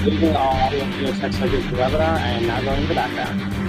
leaving all audio and video text subject to the webinar and now going to the background.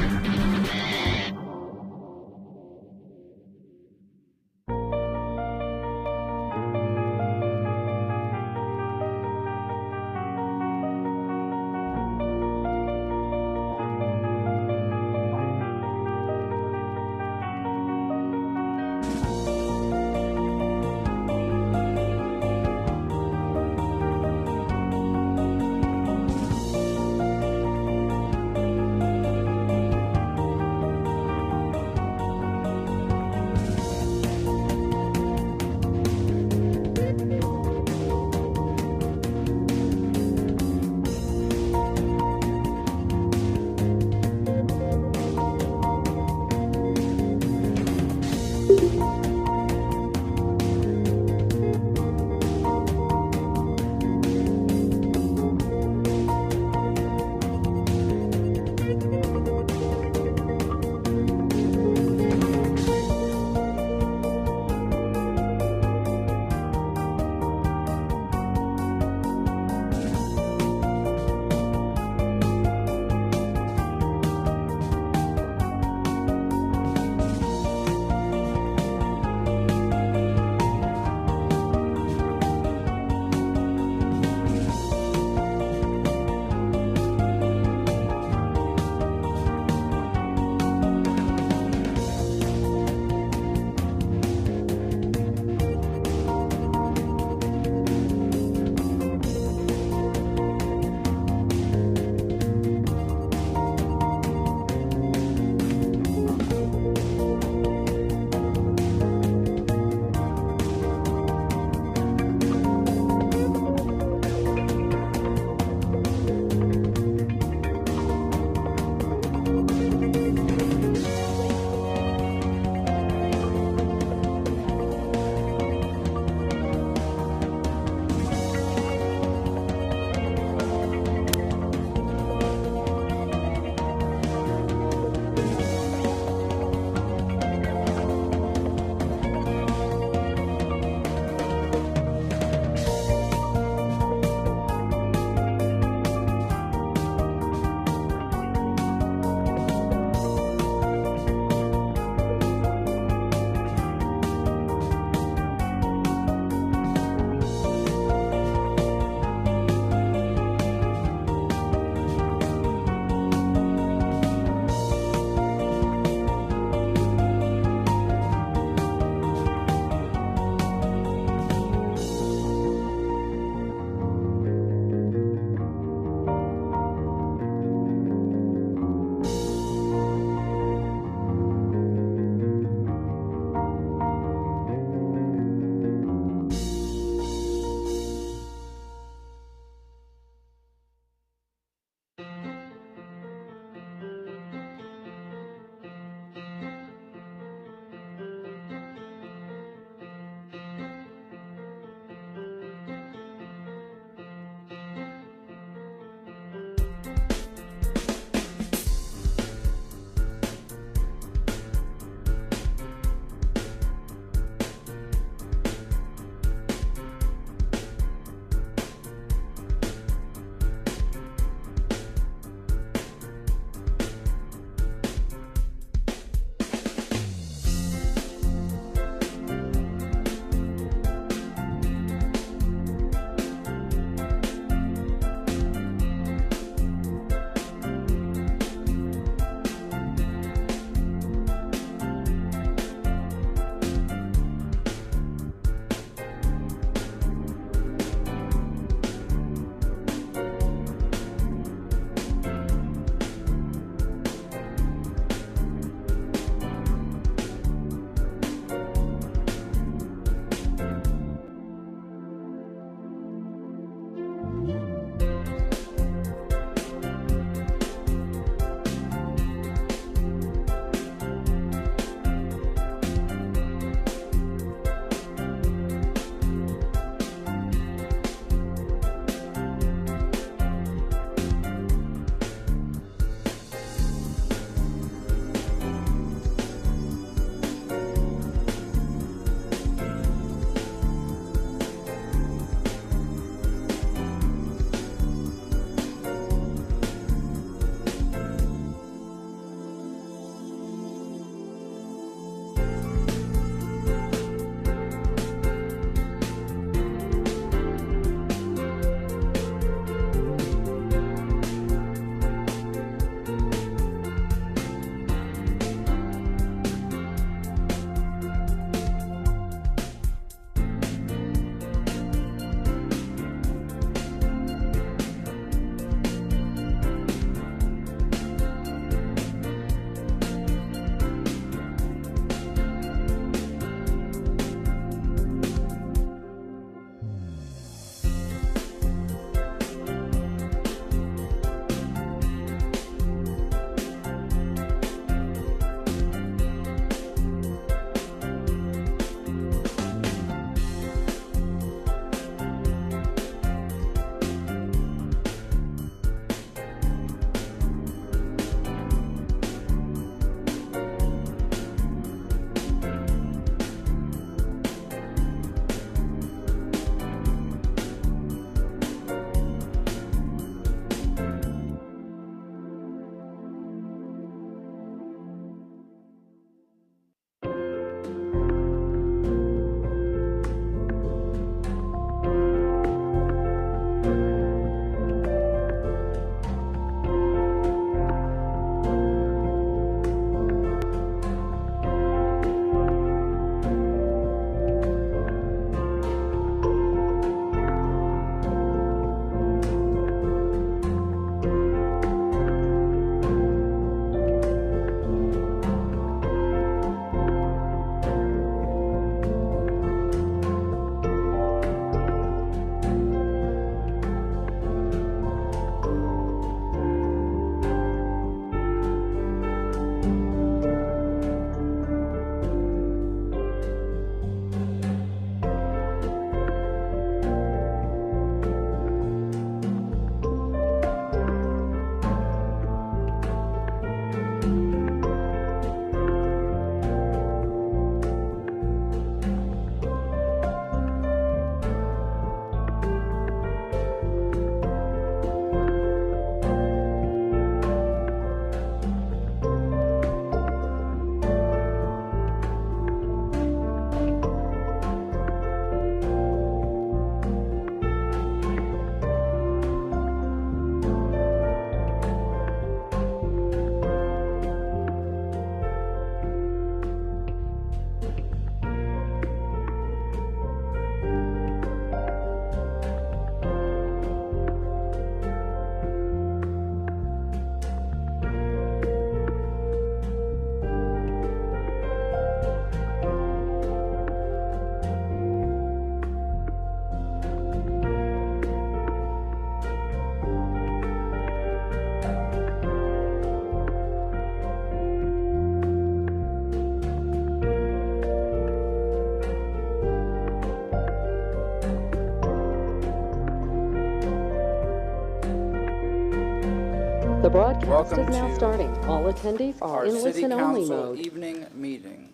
The broadcast Welcome is now to starting. All attendees are our in City listen-only Council mode. evening meeting.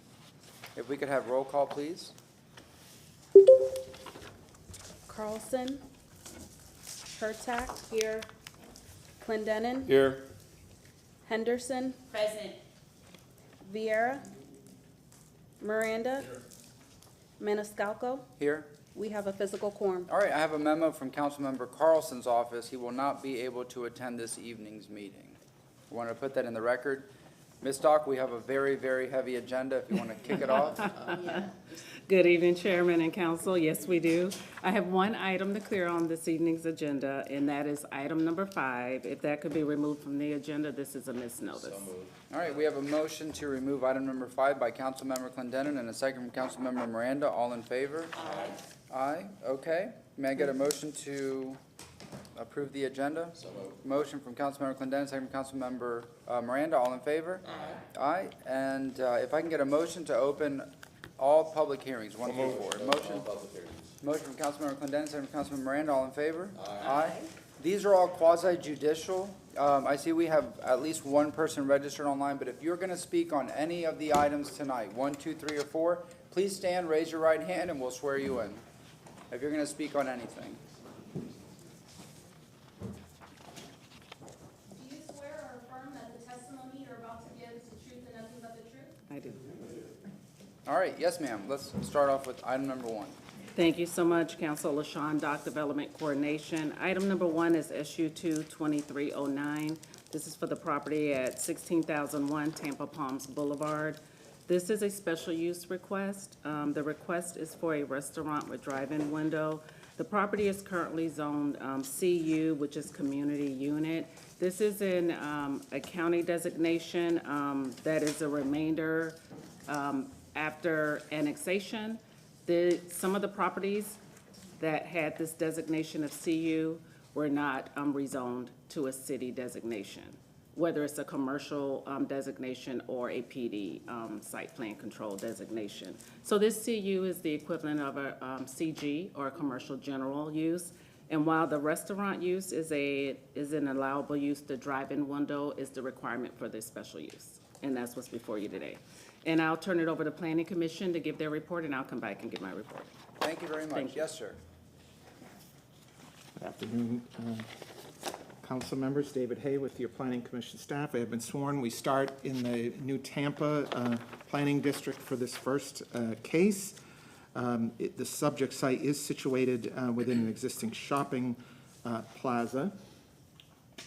If we could have roll call, please. Carlson. Hurtak. Here. Clendenin. Here. Henderson. Present. Vieira. Miranda. Maniscalco. Here. We have a physical quorum. All right, I have a memo from Councilmember Carlson's office. He will not be able to attend this evening's meeting. I wanted to put that in the record. Ms. Dock, we have a very, very heavy agenda if you want to kick it off. Good evening, Chairman and Council. Yes, we do. I have one item to clear on this evening's agenda, and that is item number 5. If that could be removed from the agenda, this is a misnotice. All right, we have a motion to remove item number 5 by Councilmember Clendenin and a second from Councilmember Miranda. All in favor? Aye. Aye, okay. May I get a motion to approve the agenda? So moved. Motion from Councilmember Clendenin, second from Councilmember Miranda. All in favor? Aye. Aye, and if I can get a motion to open all public hearings, 1 through 4. Motion from Councilmember Clendenin, second from Councilmember Miranda. All in favor? Aye. These are all quasi-judicial. I see we have at least one person registered online, but if you're going to speak on any of the items tonight, 1, 2, 3, or 4, please stand, raise your right hand, and we'll swear you in. If you're going to speak on anything. Do you swear or affirm that the testimony you're about to give is the truth and nothing but the truth? I do. All right, yes, ma'am. Let's start off with item number 1. Thank you so much, Council LaShawn, Dock Development Coordination. Item number 1 is SU 22309. This is for the property at 16,001 Tampa Palms Boulevard. This is a special use request. The request is for a restaurant with drive-in window. The property is currently zoned CU, which is Community Unit. This is in a county designation that is a remainder after annexation. Some of the properties that had this designation of CU were not rezoned to a city designation, whether it's a commercial designation or a PD site plan control designation. So this CU is the equivalent of a CG, or a commercial general use. And while the restaurant use is an allowable use, the drive-in window is the requirement for this special use. And that's what's before you today. And I'll turn it over to Planning Commission to give their report, and I'll come back and give my report. Thank you very much. Thank you. Yes, sir. Good afternoon, council members. David Hay with your Planning Commission staff. I have been sworn. We start in the new Tampa Planning District for this first case. The subject site is situated within an existing shopping plaza.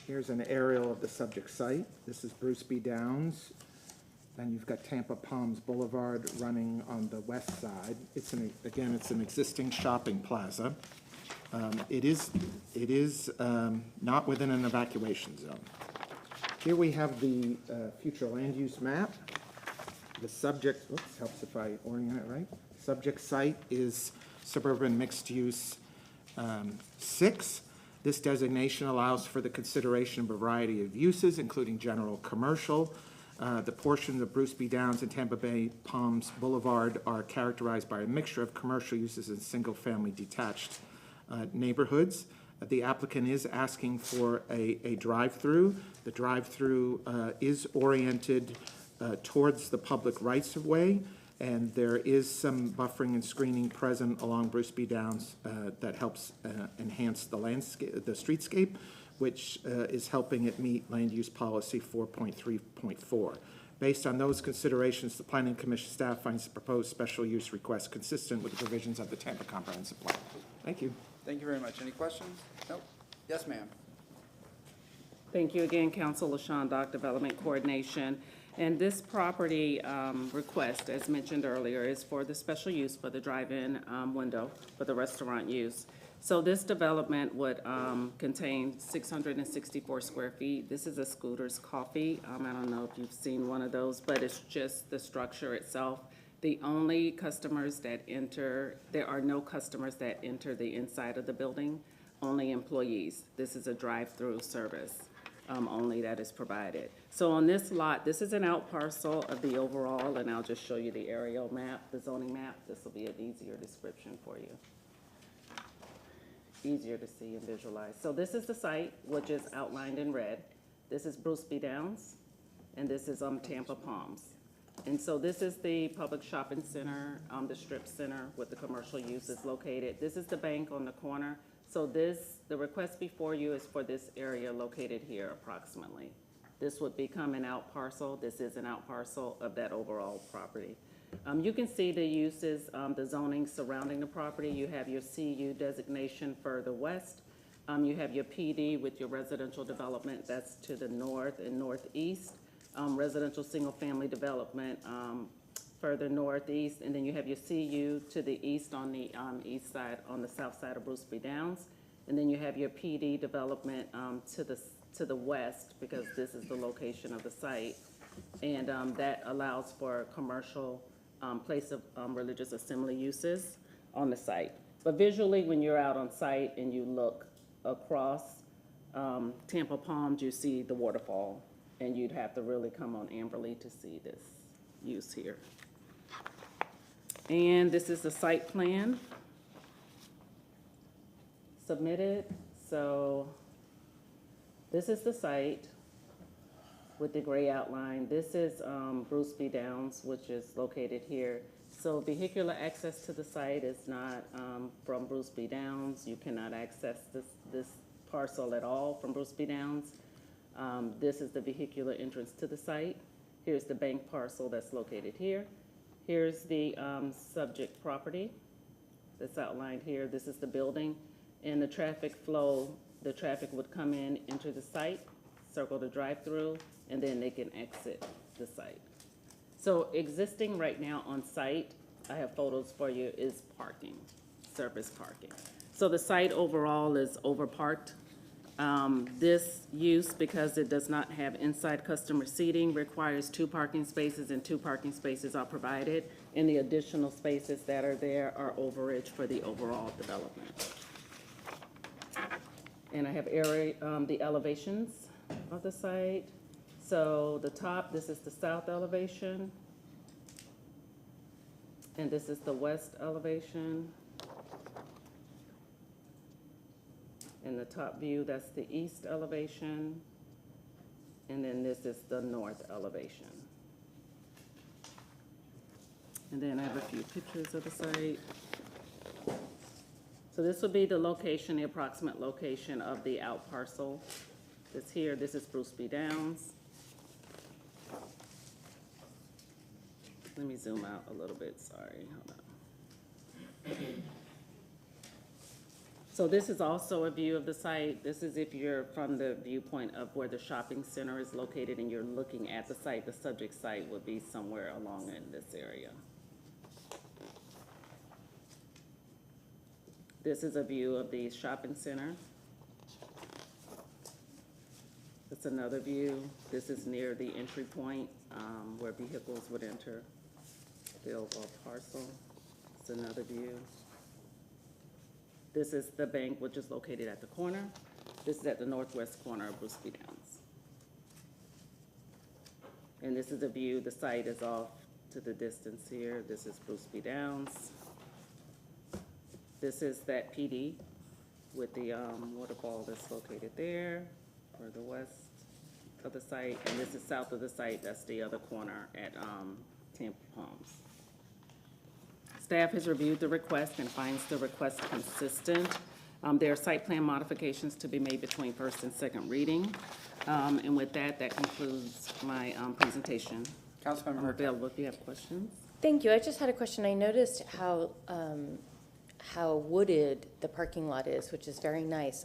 Here's an aerial of the subject site. This is Bruce B. Downs. Then you've got Tampa Palms Boulevard running on the west side. It's an existing shopping plaza. It is not within an evacuation zone. Here we have the future land use map. The subject, helps if I orient it right. Subject site is suburban mixed use 6. This designation allows for the consideration of a variety of uses, including general commercial. The portions of Bruce B. Downs and Tampa Bay Palms Boulevard are characterized by a mixture of commercial uses and single-family detached neighborhoods. The applicant is asking for a drive-through. The drive-through is oriented towards the public rights-of-way, and there is some buffering and screening present along Bruce B. Downs that helps enhance the landscape, the streetscape, which is helping it meet land use policy 4.3.4. Based on those considerations, the Planning Commission staff finds the proposed special use request consistent with the provisions of the Tampa Comprehensive Plan. Thank you. Thank you very much. Any questions? Nope. Yes, ma'am. Thank you again, Council LaShawn, Dock Development Coordination. And this property request, as mentioned earlier, is for the special use for the drive-in window for the restaurant use. So this development would contain 664 square feet. This is a Scooter's Coffee. I don't know if you've seen one of those, but it's just the structure itself. The only customers that enter, there are no customers that enter the inside of the building, only employees. This is a drive-through service only that is provided. So on this lot, this is an out parcel of the overall, and I'll just show you the aerial map, the zoning map. This will be an easier description for you. Easier to see and visualize. So this is the site, which is outlined in red. This is Bruce B. Downs, and this is Tampa Palms. And so this is the public shopping center, the strip center with the commercial uses located. This is the bank on the corner. So the request before you is for this area located here approximately. This would become an out parcel. This is an out parcel of that overall property. You can see the uses, the zoning surrounding the property. You have your CU designation further west. You have your PD with your residential development that's to the north and northeast. Residential single-family development further northeast, and then you have your CU to the east on the east side, on the south side of Bruce B. Downs, and then you have your PD development to the west, because this is the location of the site, and that allows for commercial place of religious assembly uses on the site. But visually, when you're out on site and you look across Tampa Palms, you see the waterfall. And you'd have to really come on Amberley to see this use here. And this is the site plan submitted. So this is the site with the gray outline. This is Bruce B. Downs, which is located here. So vehicular access to the site is not from Bruce B. Downs. You cannot access this parcel at all from Bruce B. Downs. This is the vehicular entrance to the site. Here's the bank parcel that's located here. Here's the subject property that's outlined here. This is the building. And the traffic flow, the traffic would come in, enter the site, circle the drive-through, and then they can exit the site. So existing right now on site, I have photos for you, is parking, surface parking. So the site overall is overparked. This use, because it does not have inside customer seating, requires 2 parking spaces, and 2 parking spaces are provided. And the additional spaces that are there are overage for the overall development. And I have the elevations of the site. So the top, this is the south elevation. And this is the west elevation. In the top view, that's the east elevation, and then this is the north elevation. And then I have a few pictures of the site. So this would be the location, the approximate location of the out parcel. This here, this is Bruce B. Downs. Let me zoom out a little bit, sorry, hold on. So this is also a view of the site. This is if you're from the viewpoint of where the shopping center is located and you're looking at the site. The subject site would be somewhere along in this area. This is a view of the shopping center. It's another view. This is near the entry point where vehicles would enter the overall parcel. It's another view. This is the bank, which is located at the corner. This is at the northwest corner of Bruce B. Downs. And this is a view. The site is off to the distance here. This is Bruce B. Downs. This is that PD with the waterfall that's located there, for the west of the site. And this is south of the site. That's the other corner at Tampa Palms. Staff has reviewed the request and finds the request consistent. There are site plan modifications to be made between first and second reading. And with that, that concludes my presentation. Councilmember I'm available if you have questions. Thank you. I just had a question. I noticed how wooded the parking lot is, which is very nice.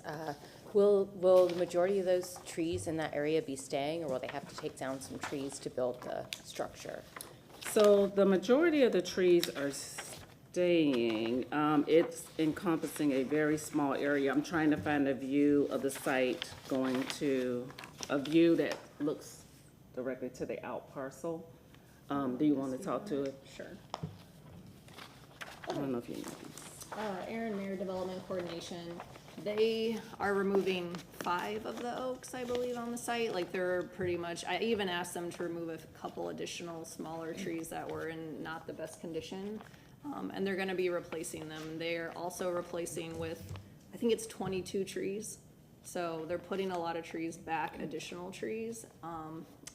Will the majority of those trees in that area be staying, or will they have to take down some trees to build the structure? So the majority of the trees are staying. It's encompassing a very small area. I'm trying to find a view of the site going to a view that looks directly to the out parcel. Do you want to talk to it? Sure. I don't know if you know these. Aaron Mayor Development Coordination, they are removing 5 of the oaks, I believe, on the site. Like, they're pretty much, I even asked them to remove a couple additional smaller trees that were in not the best condition. And they're gonna be replacing them. They're also replacing with, I think it's 22 trees So they're putting a lot of trees back, additional trees,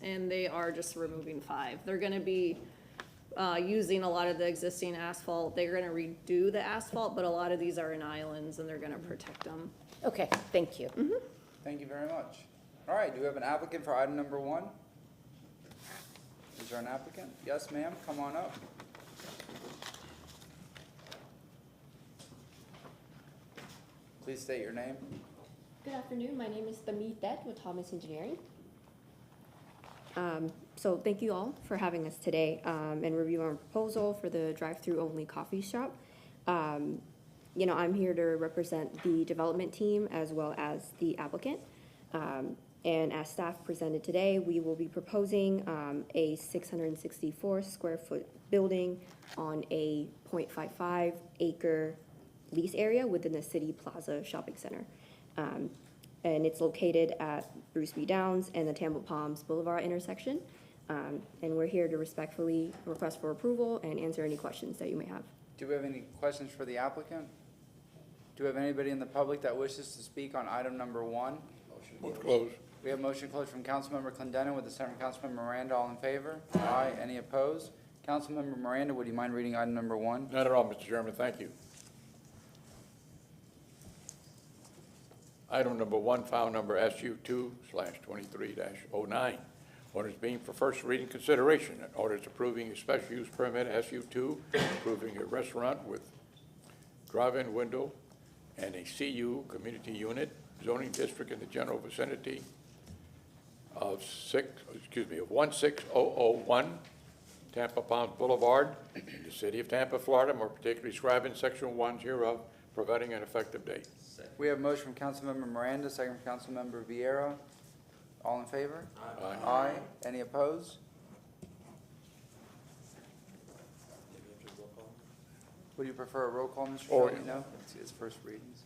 and they are just removing 5. They're gonna be using a lot of the existing asphalt. They're gonna redo the asphalt, but a lot of these are in islands and they're gonna protect them. Okay, thank you. Thank you very much. All right, do we have an applicant for item number 1? Is there an applicant? Yes, ma'am, come on up. Please state your name. Good afternoon. My name is Tamit Det with Thomas Engineering. So thank you all for having us today and review our proposal for the drive-through only coffee shop. I'm here to represent the development team as well as the applicant. And as staff presented today, we will be proposing a 664 square foot building on a 0.55 acre lease area within the City Plaza Shopping Center. And it's located at Bruce B. Downs and the Tampa Palms Boulevard intersection. And we're here to respectfully request for approval and answer any questions that you may have. Do we have any questions for the applicant? Do we have anybody in the public that wishes to speak on item number 1? Move to close. We have motion closed from Councilmember Clendenin with a second from Councilmember Miranda. All in favor? Aye. Any opposed? Councilmember Miranda, would you mind reading item number 1? Not at all, Mr. Chairman, thank you. Item number 1, file number SU2/23-09. Orders being for first reading consideration. Orders approving a special use permit SU2, approving a restaurant with drive-in window and a CU community unit zoning district in the general vicinity of 16001 Tampa Palms Boulevard, in the city of Tampa, Florida, more particularly described in section 1 hereof, providing an effective date. We have motion from Councilmember Miranda, second from Councilmember Vieira. All in favor? Aye. Aye. Any opposed? Would you prefer a roll call, Mr. Oh, Shelley? yeah. No? It's first reading, so.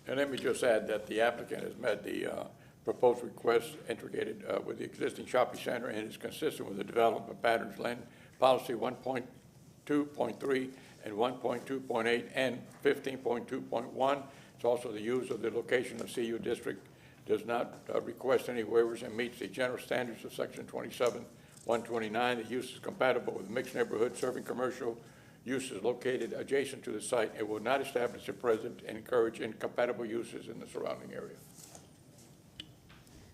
And let me just add that the applicant has met the proposed request integrated with the existing shopping center and is consistent with the development patterns land policy 1.2.3 and 1.2.8 and 15.2.1. It's also the use of the location of CU district does not request any waivers and meets the general standards of section 27-129. The use is compatible with mixed neighborhood serving commercial uses located adjacent to the site. It will not establish a precedent and encourage incompatible uses in the surrounding area.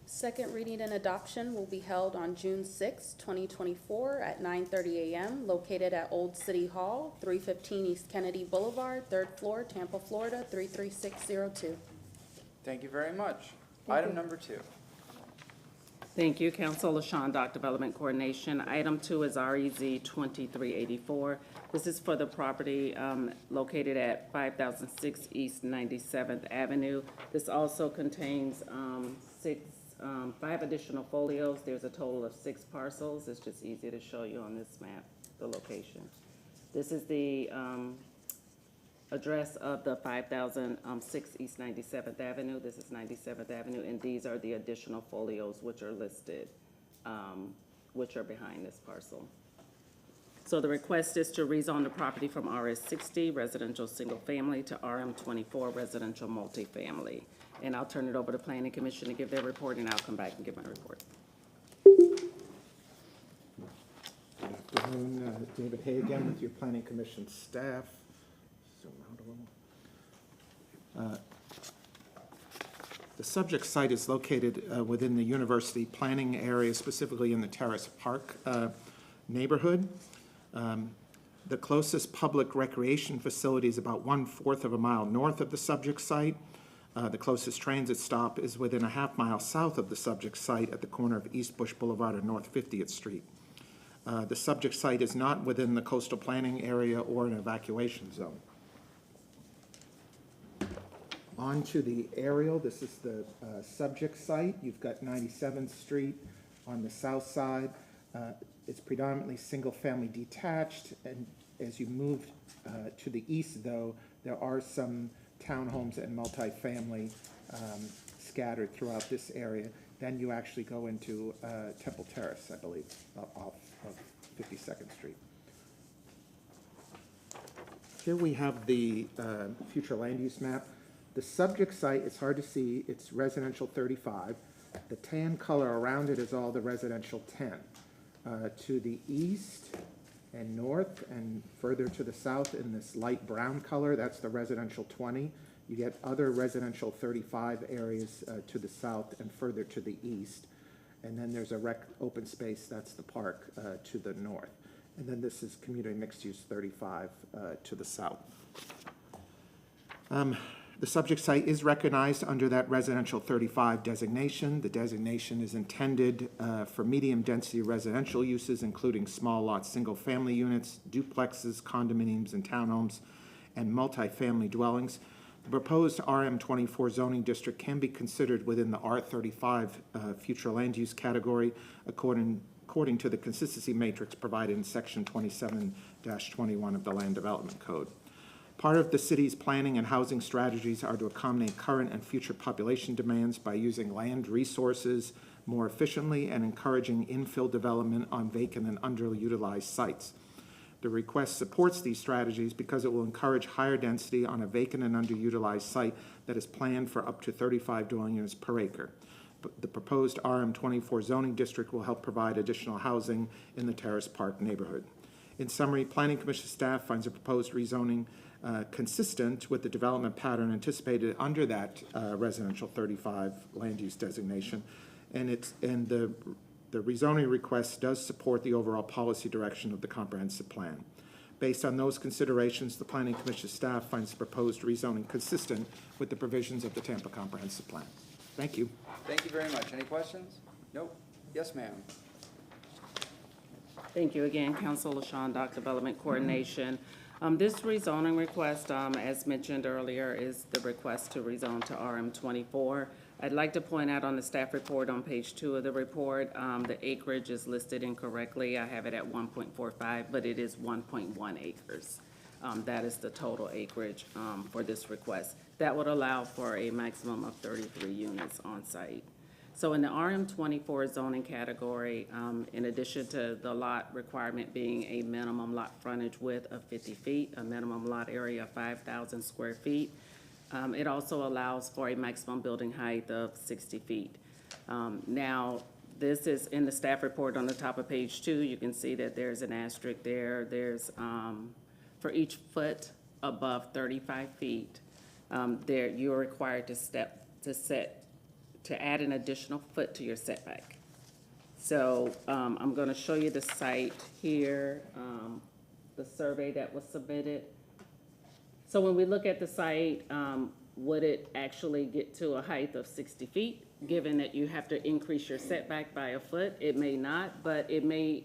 Second reading and adoption will be held on June 6, 2024 at 9:30 a.m. located at Old City Hall, 315 East Kennedy Boulevard, 3rd floor, Tampa, Florida, 33602. Thank you very much. Item number 2. Thank you, Council. LaShawn, Dock Development Coordination. Item 2 is REZ 2384. This is for the property located at 5006 East 97th Avenue. This also contains 5 additional folios. There's a total of 6 parcels. It's just easier to show you on this map, the location. This is the address of the 5006 East 97th Avenue. This is 97th Avenue, and these are the additional folios which are listed, which are behind this parcel. So the request is to rezone the property from RS60 residential single family to RM24 residential multifamily. And I'll turn it over to Planning Commission to give their report, and I'll come back and give my report. Good afternoon, David Hay again with your Planning Commission staff. Zoom out a little. The subject site is located within the university planning area, specifically in the Terrace Park neighborhood. The closest public recreation facility is about 1/4 of a mile north of the subject site. The closest transit stop is within a half mile south of the subject site at the corner of East Bush Boulevard and North 50th Street. The subject site is not within the coastal planning area or an evacuation zone. On to the aerial, this is the subject site. You've got 97th Street on the south side. It's predominantly single-family detached, and as you move to the east, though, there are some townhomes and multifamily scattered throughout this area. Then you actually go into Temple Terrace, I believe, off of 52nd Street. here we have the future land use map. The subject site, it's hard to see, it's residential 35. The tan color around it is all the residential 10. To the east and north and further to the south in this light brown color, that's the residential 20. You get other residential 35 areas to the south and further to the east. And then there's a open space, that's the park to the north. And then this is community mixed use 35 to the south. The subject site is recognized under that residential 35 designation. The designation is intended for medium-density residential uses, including small lot single-family units, duplexes, condominiums, and townhomes, and multifamily dwellings. The proposed RM24 zoning district can be considered within the R35 future land use category, according to the consistency matrix provided in Section 27-21 of the Land Development Code. Part of the city's planning and housing strategies are to accommodate current and future population demands by using land resources more efficiently and encouraging infill development on vacant and underutilized sites. The request supports these strategies because it will encourage higher density on a vacant and underutilized site that is planned for up to 35 dwelling units per acre. The proposed RM24 zoning district will help provide additional housing in the Terrace Park neighborhood. In summary, Planning Commission staff finds the proposed rezoning consistent with the development pattern anticipated under that residential 35 land use designation, and the rezoning request does support the overall policy direction of the comprehensive plan. Based on those considerations, the Planning Commission staff finds the proposed rezoning consistent with the provisions of the Tampa Comprehensive Plan. Thank you. Thank you very much. Any questions? Nope. Yes, ma'am. Thank you again, Council LaShawn, Dock Development Coordination. This rezoning request, as mentioned earlier, is the request to rezone to RM24. I'd like to point out on the staff report on page 2 of the report, the acreage is listed incorrectly. I have it at 1.45, but it is 1.1 acres. That is the total acreage for this request. That would allow for a maximum of 33 units on site. So in the RM24 zoning category, in addition to the lot requirement being a minimum lot frontage width of 50 feet, a minimum lot area of 5,000 square feet, it also allows for a maximum building height of 60 feet. Now, this is in the staff report on the top of page 2. You can see that there's an asterisk there. There's, for each foot above 35 feet, there you're required to add an additional foot to your setback. So I'm going to show you the site here, the survey that was submitted. So when we look at the site, would it actually get to a height of 60 feet? Given that you have to increase your setback by a foot, it may not, but it may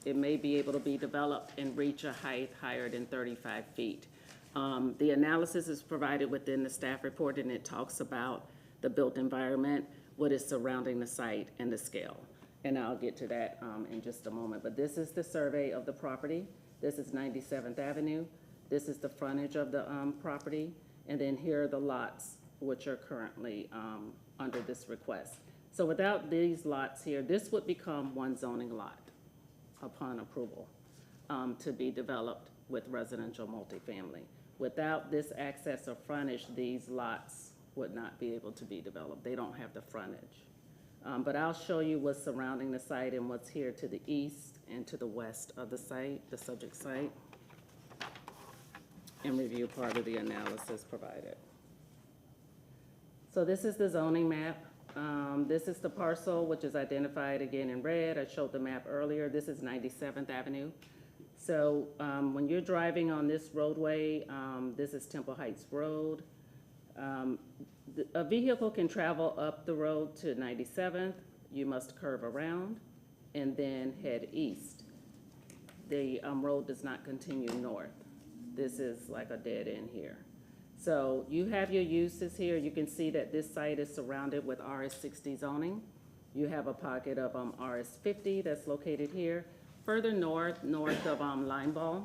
it may be able to be developed and reach a height higher than 35 feet. The analysis is provided within the staff report, and it talks about the built environment, what is surrounding the site, and the scale. And I'll get to that in just a moment. But this is the survey of the property. This is 97th Avenue. This is the frontage of the property. And then here are the lots which are currently under this request. So without these lots here, this would become one zoning lot upon approval to be developed with residential multifamily. Without this access or frontage, these lots would not be able to be developed. They don't have the frontage. But I'll show you what's surrounding the site and what's here to the east and to the west of the site, the subject site, and review part of the analysis provided. So this is the zoning map. This is the parcel, which is identified again in red. I showed the map earlier. This is 97th Avenue. So when you're driving on this roadway, this is Temple Heights Road. A vehicle can travel up the road to 97th. You must curve around and then head east. The road does not continue north. This is like a dead end here. So you have your uses here. You can see that this site is surrounded with RS60 zoning. You have a pocket of RS50 that's located here. Further north of Limeball,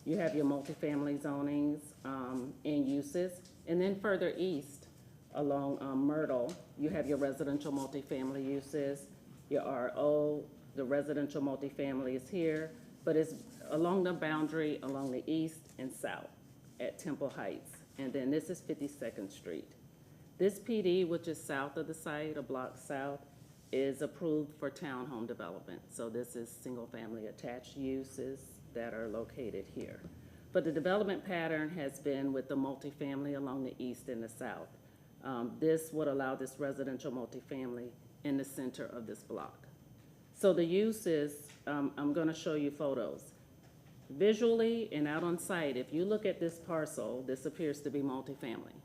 you have your multifamily zonings and uses. And then further east along Myrtle, you have your residential multifamily uses, your RO, the residential multifamily is here. but it's along the boundary, along the east and south at Temple Heights. And then this is 52nd Street. This PD, which is south of the site, a block south, is approved for townhome development. So this is single-family attached uses that are located here. But the development pattern has been with the multifamily along the east and the south. This would allow this residential multifamily in the center of this block. So the use is, I'm gonna show you photos. Visually and out on site, if you look at this parcel, this appears to be multifamily.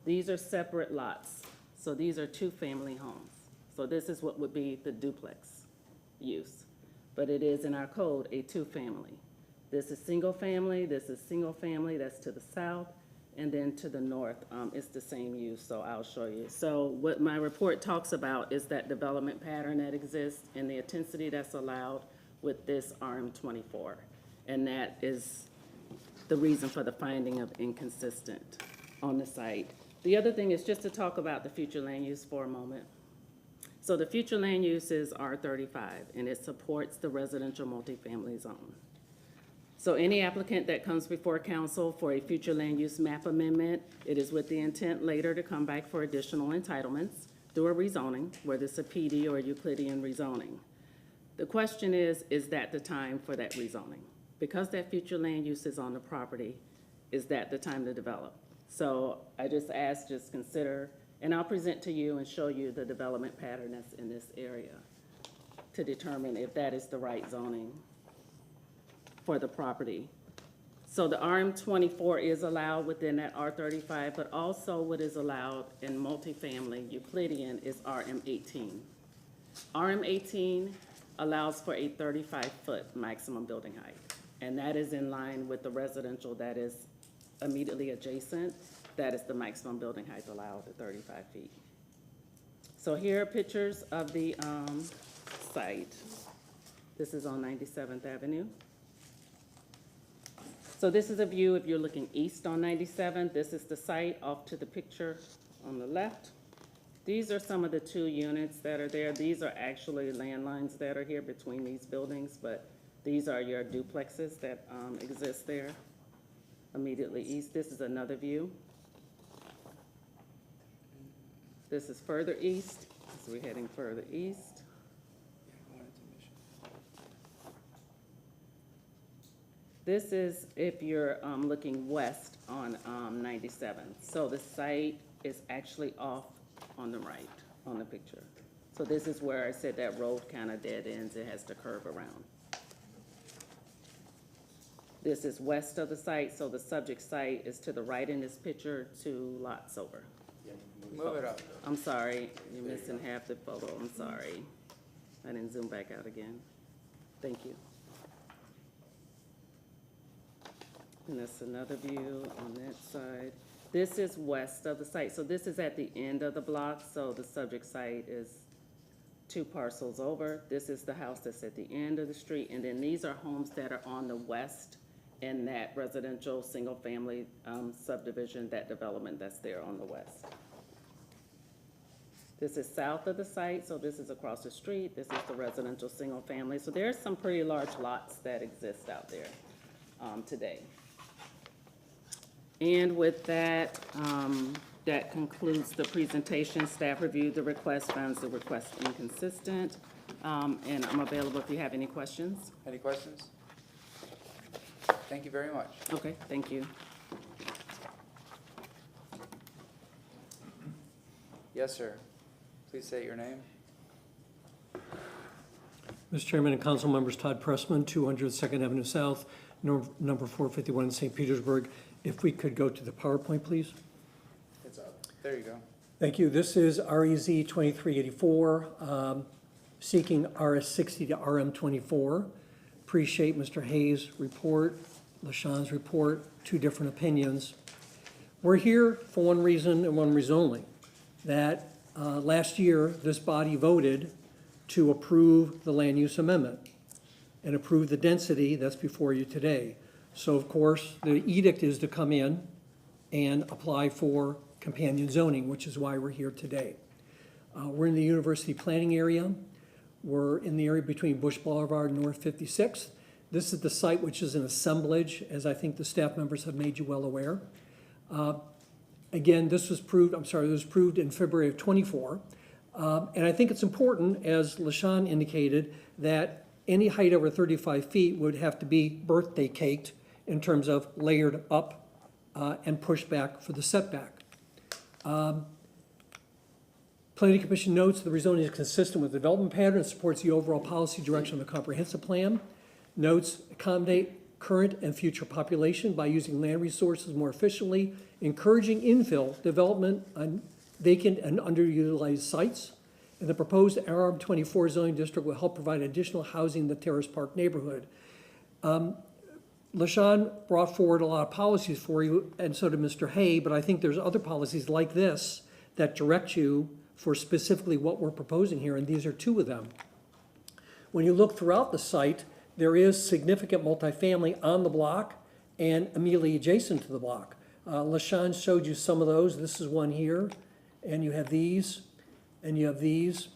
These are separate lots. So these are two-family homes. So this is what would be the duplex use. But it is in our code a two-family. This is single-family, this is single-family, that's to the south, and then to the north, it's the same use, so I'll show you. So what my report talks about is that development pattern that exists and the intensity that's allowed with this RM24. And that is the reason for the finding of inconsistent on the site. The other thing is just to talk about the future land use for a moment. So the future land use is R35, and it supports the residential multifamily zone. So any applicant that comes before council for a future land use map amendment, it is with the intent later to come back for additional entitlements through a rezoning, whether it's a PD or a Euclidean rezoning. The question is that the time for that rezoning? Because that future land use is on the property, is that the time to develop? So I just ask, just consider, and I'll present to you and show you the development pattern that's in this area to determine if that is the right zoning for the property. So the RM24 is allowed within that R35, but also what is allowed in multifamily Euclidean is RM18. RM18 allows for a 35-foot maximum building height, and that is in line with the residential that is immediately adjacent. That is the maximum building height allowed at 35 feet. So here are pictures of the site. This is on 97th Avenue. So this is a view if you're looking east on 97th. This is the site off to the picture on the left. These are some of the two units that are there. These are actually landlines that are here between these buildings, but these are your duplexes that exist there immediately east. This is another view. This is further east, so we're heading further east. This is if you're looking west on 97. So the site is actually off on the right on the picture. So this is where I said that road kind of dead ends. It has to curve around. This is west of the site, so the subject site is to the right in this picture, 2 lots over. Move it up. I'm sorry, you're missing half the photo. I'm sorry. I didn't zoom back out again. Thank you. And that's another view on that side. This is west of the site. So this is at the end of the block. So the subject site is 2 parcels over. This is the house that's at the end of the street. And then these are homes that are on the west in that residential single-family subdivision, that development that's there on the west. This is south of the site, so this is across the street. This is the residential single-family. So there's some pretty large lots that exist out there today. And with that, that concludes the presentation. Staff reviewed the request, finds the request inconsistent, and I'm available if you have any questions. Any questions? Thank you very much. Okay, thank you. Yes, sir. Please state your name. Mr. Chairman and council members, Todd Pressman, 200 2nd Avenue South, number 451 in St. Petersburg. If we could go to the PowerPoint, please. It's up. There you go. Thank you. This is REZ 2384, seeking RS60 to RM24. Appreciate Mr. Hayes' report, LaShawne's report, 2 different opinions. We're here for one reason and one reason only, that last year this body voted to approve the land use amendment and approve the density that's before you today. So of course, the edict is to come in and apply for companion zoning, which is why we're here today. We're in the university planning area. We're in the area between Bush Boulevard and North 56th. This is the site which is an assemblage, as I think the staff members have made you well aware. Again, this was approved, it was approved in February of '24. And I think it's important, as LaShawn indicated, that any height over 35 feet would have to be birthday caked in terms of layered up and pushed back for the setback. Planning Commission notes the rezoning is consistent with the development pattern and supports the overall policy direction of the comprehensive plan. Notes accommodate current and future population by using land resources more efficiently, encouraging infill development on vacant and underutilized sites. And the proposed RM24 zoning district will help provide additional housing in the Terrace Park neighborhood. LaShawn brought forward a lot of policies for you, and so did Mr. Hay, but I think there's other policies like this that direct you for specifically what we're proposing here, and these are two of them. When you look throughout the site, there is significant multifamily on the block and immediately adjacent to the block. LaShawn showed you some of those. This is one here, and you have these, and you have these,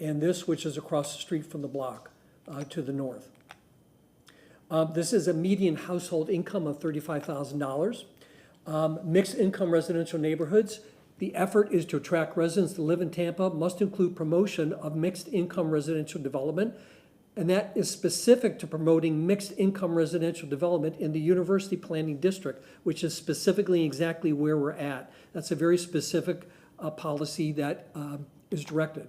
and this, which is across the street from the block to the north. This is a median household income of $35,000. Mixed income residential neighborhoods. The effort is to attract residents to live in Tampa, must include promotion of mixed income residential development. And that is specific to promoting mixed income residential development in the University Planning District, which is specifically exactly where we're at. That's a very specific policy that is directed.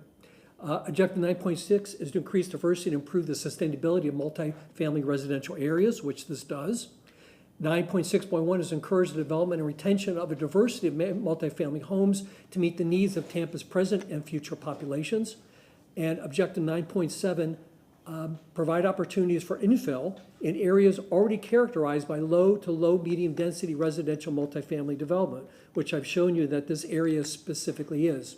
Objective 9.6 is to increase diversity and improve the sustainability of multifamily residential areas, which this does. 9.6.1 is encourage the development and retention of a diversity of multifamily homes to meet the needs of Tampa's present and future populations. And objective 9.7, provide opportunities for infill in areas already characterized by low to low medium density residential multifamily development, which I've shown you that this area specifically is.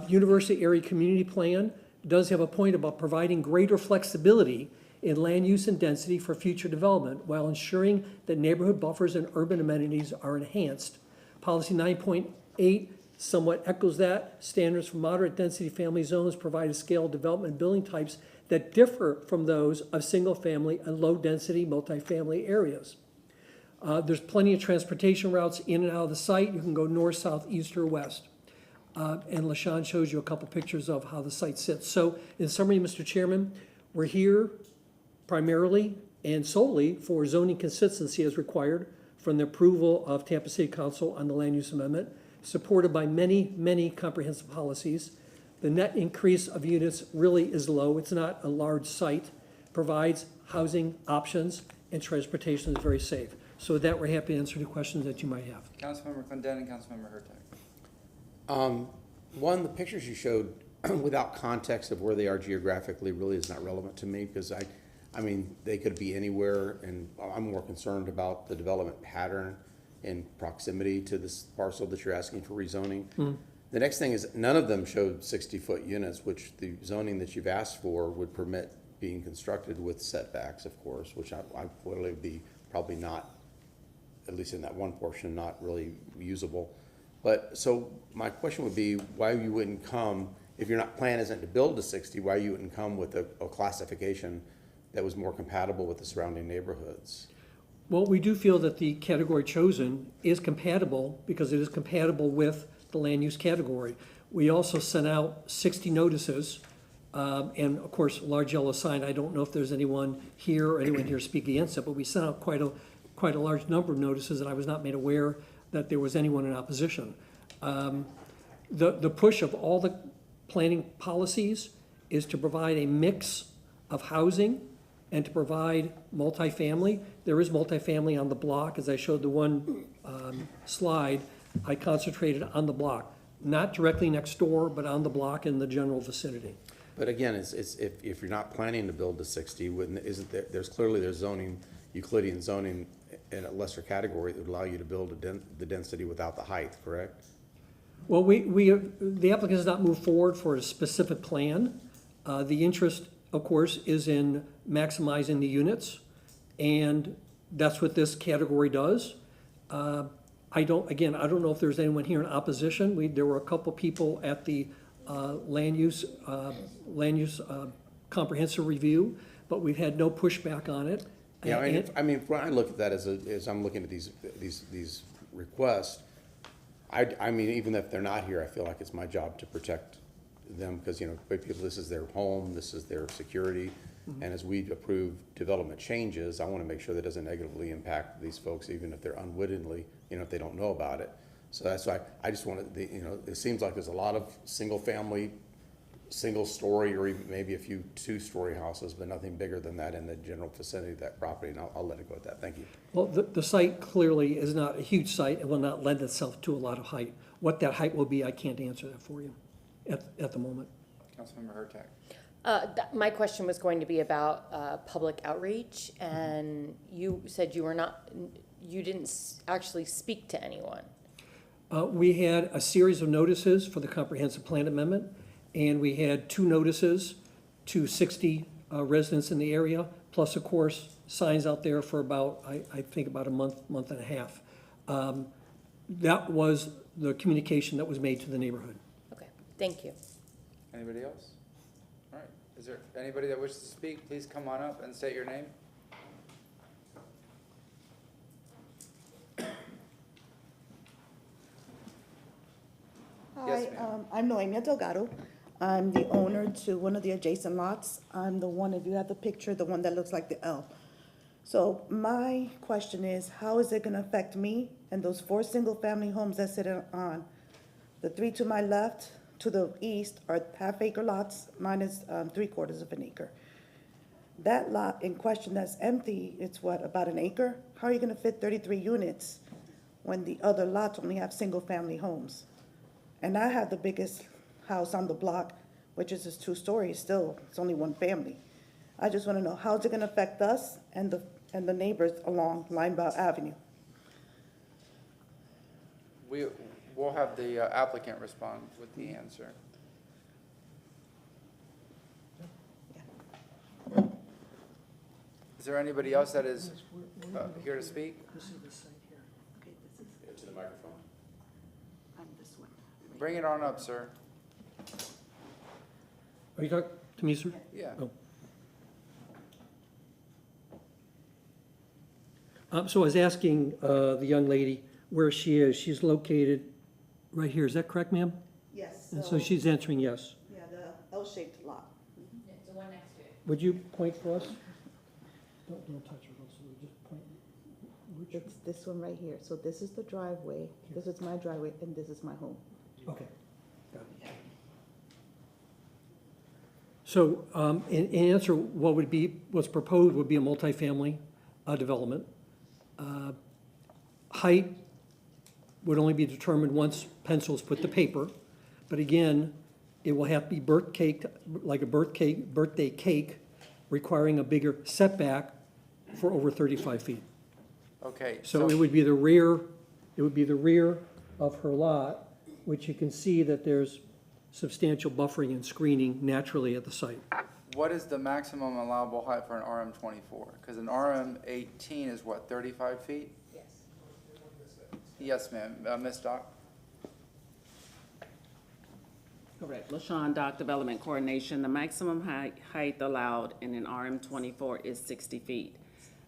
University Area Community Plan does have a point about providing greater flexibility in land use and density for future development while ensuring that neighborhood buffers and urban amenities are enhanced. Policy 9.8 somewhat echoes that. Standards for moderate density family zones provide a scale of development and building types that differ from those of single family and low density multifamily areas. There's plenty of transportation routes in and out of the site. You can go north, south, east, or west. And LaShawn shows you a couple pictures of how the site sits. So in summary, Mr. Chairman, we're here primarily and solely for zoning consistency as required from the approval of Tampa City Council on the land use amendment, supported by many, many comprehensive policies. The net increase of units really is low. It's not a large site, provides housing options, and transportation is very safe. So with that, we're happy to answer any questions that you might have. Councilmember Clendenin, Councilmember Hurtak. One, the pictures you showed without context of where they are geographically really is not relevant to me because I mean, they could be anywhere, and I'm more concerned about the development pattern and proximity to this parcel that you're asking for rezoning. The next thing is none of them showed 60-foot units, which the zoning that you've asked for would permit being constructed with setbacks, of course, which I would be probably not, at least in that one portion, not really usable. But so my question would be why you wouldn't come, if your plan isn't to build to 60, why you wouldn't come with a classification that was more compatible with the surrounding neighborhoods? Well, we do feel that the category chosen is compatible because it is compatible with the land use category. We also sent out 60 notices, and of course, large yellow sign. I don't know if there's anyone here or anyone here speaking against it, but we sent out quite a large number of notices, and I was not made aware that there was anyone in opposition. The push of all the planning policies is to provide a mix of housing and to provide multifamily. There is multifamily on the block. As I showed the one slide, I concentrated on the block, not directly next door, but on the block in the general vicinity. But again, if you're not planning to build to 60, there's clearly zoning, Euclidean zoning in a lesser category that would allow you to build the density without the height, correct? Well, the applicant has not moved forward for a specific plan. The interest, of course, is in maximizing the units, and that's what this category does. I don't know if there's anyone here in opposition. There were a couple people at the land use comprehensive review, but we've had no pushback on it. Yeah, And- I mean, when I look at that as I'm looking at these requests, I mean, even if they're not here, I feel like it's my job to protect them, because, you know, people, this is their home, this is their security. And as we approve development changes, I want to make sure that doesn't negatively impact these folks, even if they're unwittingly, you know, if they don't know about it. So that's why I just wanted, you know, it seems like there's a lot of single-family, single-story, or even maybe a few two-story houses, but nothing bigger than that in the general vicinity of that property, and I'll let it go at that. Thank you. Well, the site clearly is not a huge site and will not lend itself to a lot of height. What that height will be, I can't answer that for you at the moment. Councilmember Hurtak. My question was going to be about public outreach, and you said you didn't actually speak to anyone. We had a series of notices for the comprehensive plan amendment, and we had 2 notices to 60 residents in the area, plus, of course, signs out there for about, I think about a month and a half. That was the communication that was made to the neighborhood. Okay, thank you. Anybody else? All right, is there anybody that wishes to speak? Please come on up and state your name. Yes, Hi, ma'am. I'm Noemia Delgado. I'm the owner to one of the adjacent lots. I'm the one, if you have the picture, the one that looks like the L. So my question is, how is it gonna affect me and those 4 single-family homes that sit on? The 3 to my left, to the east, are half-acre lots. Mine is 3/4 of an acre. That lot in question that's empty, it's what, about an acre? How are you gonna fit 33 units when the other lots only have single-family homes? And I have the biggest house on the block, which is just 2 stories still, it's only 1 family. I just wanna know, how's it gonna affect us and the neighbors along Linebaugh Avenue? We'll have the applicant respond with the answer. Is there anybody else that is here to speak? This is the site here. Okay, this is, To the microphone. I'm this one. Bring it on up, sir. Are you talking to me, sir? Yeah. So I was asking the young lady where she is. She's located right here. Is that correct, ma'am? Yes, And so she's answering yes. yeah, the L-shaped lot. It's the one next to it. Would you point for us? Don't touch her, so just point. It's this one right here. So this is the driveway, this is my driveway, and this is my home. Okay. Got it. So, in answer, what's proposed would be a multifamily development. Height would only be determined once pencils put to paper, but again, it will have to be like a birthday cake, requiring a bigger setback for over 35 feet. Okay, So it would be the rear of her lot, which you can see that there's substantial buffering and screening naturally at the site. what is the maximum allowable height for an RM24? Because an RM18 is what, 35 feet? Yes. Yes, ma'am. Ms. Doc? Correct. LaShawn, Dock Development Coordination. The maximum height allowed in an RM24 is 60 feet.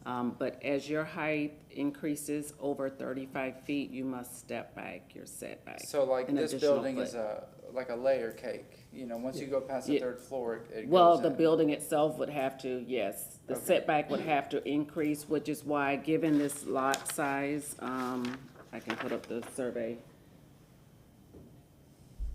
But as your height increases over 35 feet, you must step back your setback. So like an this additional building is foot. like a layer cake, you know, once you go past the Yeah. 3rd floor, it Well, goes the in. building itself would have to, yes, the Okay. setback would have to increase, which is why, given this lot size, I can put up the survey.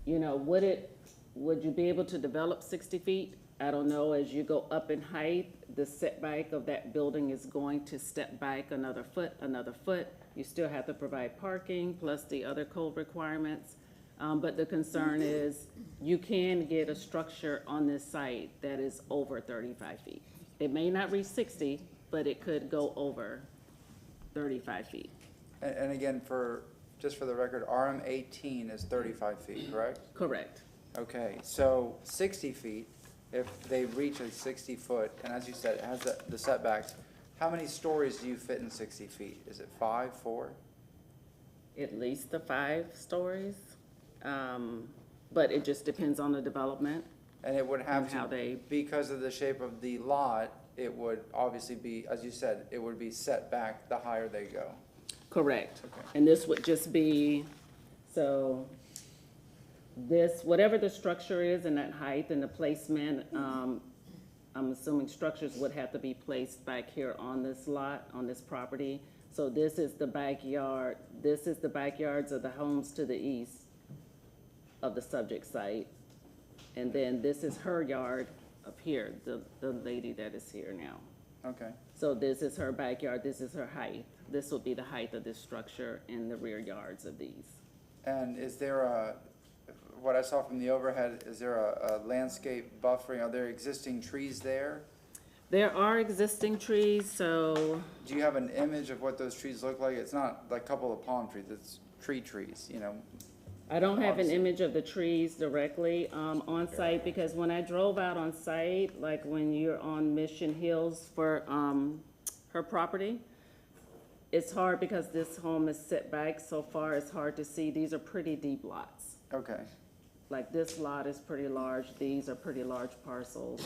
You know, would you be able to develop 60 feet? I don't know, as you go up in height, the setback of that building is going to step back another foot. You still have to provide parking plus the other code requirements. But the concern is you can get a structure on this site that is over 35 feet. It may not reach 60, but it could go over 35 feet. And again, just for the record, RM18 is 35 feet, correct? Correct. Okay, so 60 feet, if they reach a 60-foot, and as you said, it has the setbacks, how many stories do you fit in 60 feet? Is it 5, 4? At least the 5 stories. But it just depends on the development. And it would have And how to, they- because of the shape of the lot, it would obviously be, as you said, it would be set back the higher they go. Correct. Okay. And this would just be, so this, whatever the structure is in that height and the placement, I'm assuming structures would have to be placed back here on this lot, on this property. So this is the backyard, this is the backyards of the homes to the east of the subject site. And then this is her yard up here, the lady that is here now. Okay. So this is her backyard, this is her height. This will be the height of this structure in the rear yards of these. And is there what I saw from the overhead, is there a landscape buffering? Are there existing trees there? There are existing trees, so Do you have an image of what those trees look like? It's not like a couple of palm trees, it's trees, you know? I don't have an image of the trees directly on site, because when I drove out on site, like when you're on Mission Hills for her property, it's hard because this home is set back so far, it's hard to see. These are pretty deep lots. Okay. Like this lot is pretty large, these are pretty large parcels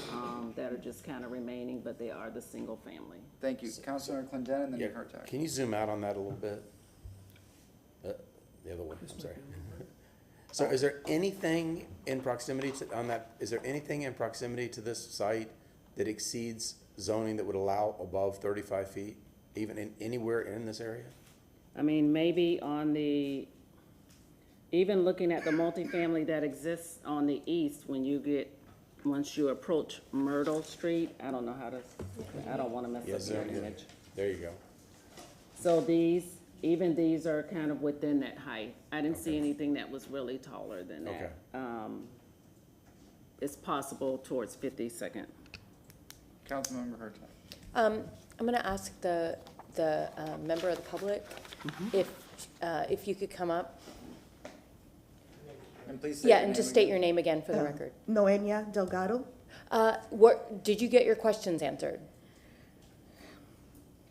that are just kind of remaining, but they are the single family. Thank you. Councilor Clendenin, and then Yeah, Kurtak. can you zoom out on that a little bit? The other one, I'm sorry. So is there anything in proximity to, on that, is there anything in proximity to this site that exceeds zoning that would allow above 35 feet, even in, anywhere in this area? I mean, maybe on the, even looking at the multifamily that exists on the east, when you get, once you approach Myrtle Street, I don't know how to, I don't want to mess Yes, up your sir. image. There you go. So these, even these are kind of within that height. I didn't see anything that was really taller than that. Okay. It's possible towards 52nd. Councilmember Kurtak. I'm gonna ask the member of the public if you could come up. And please say Yeah, your and name just state again. your name again for the record. Noelia Delgado. Did you get your questions answered?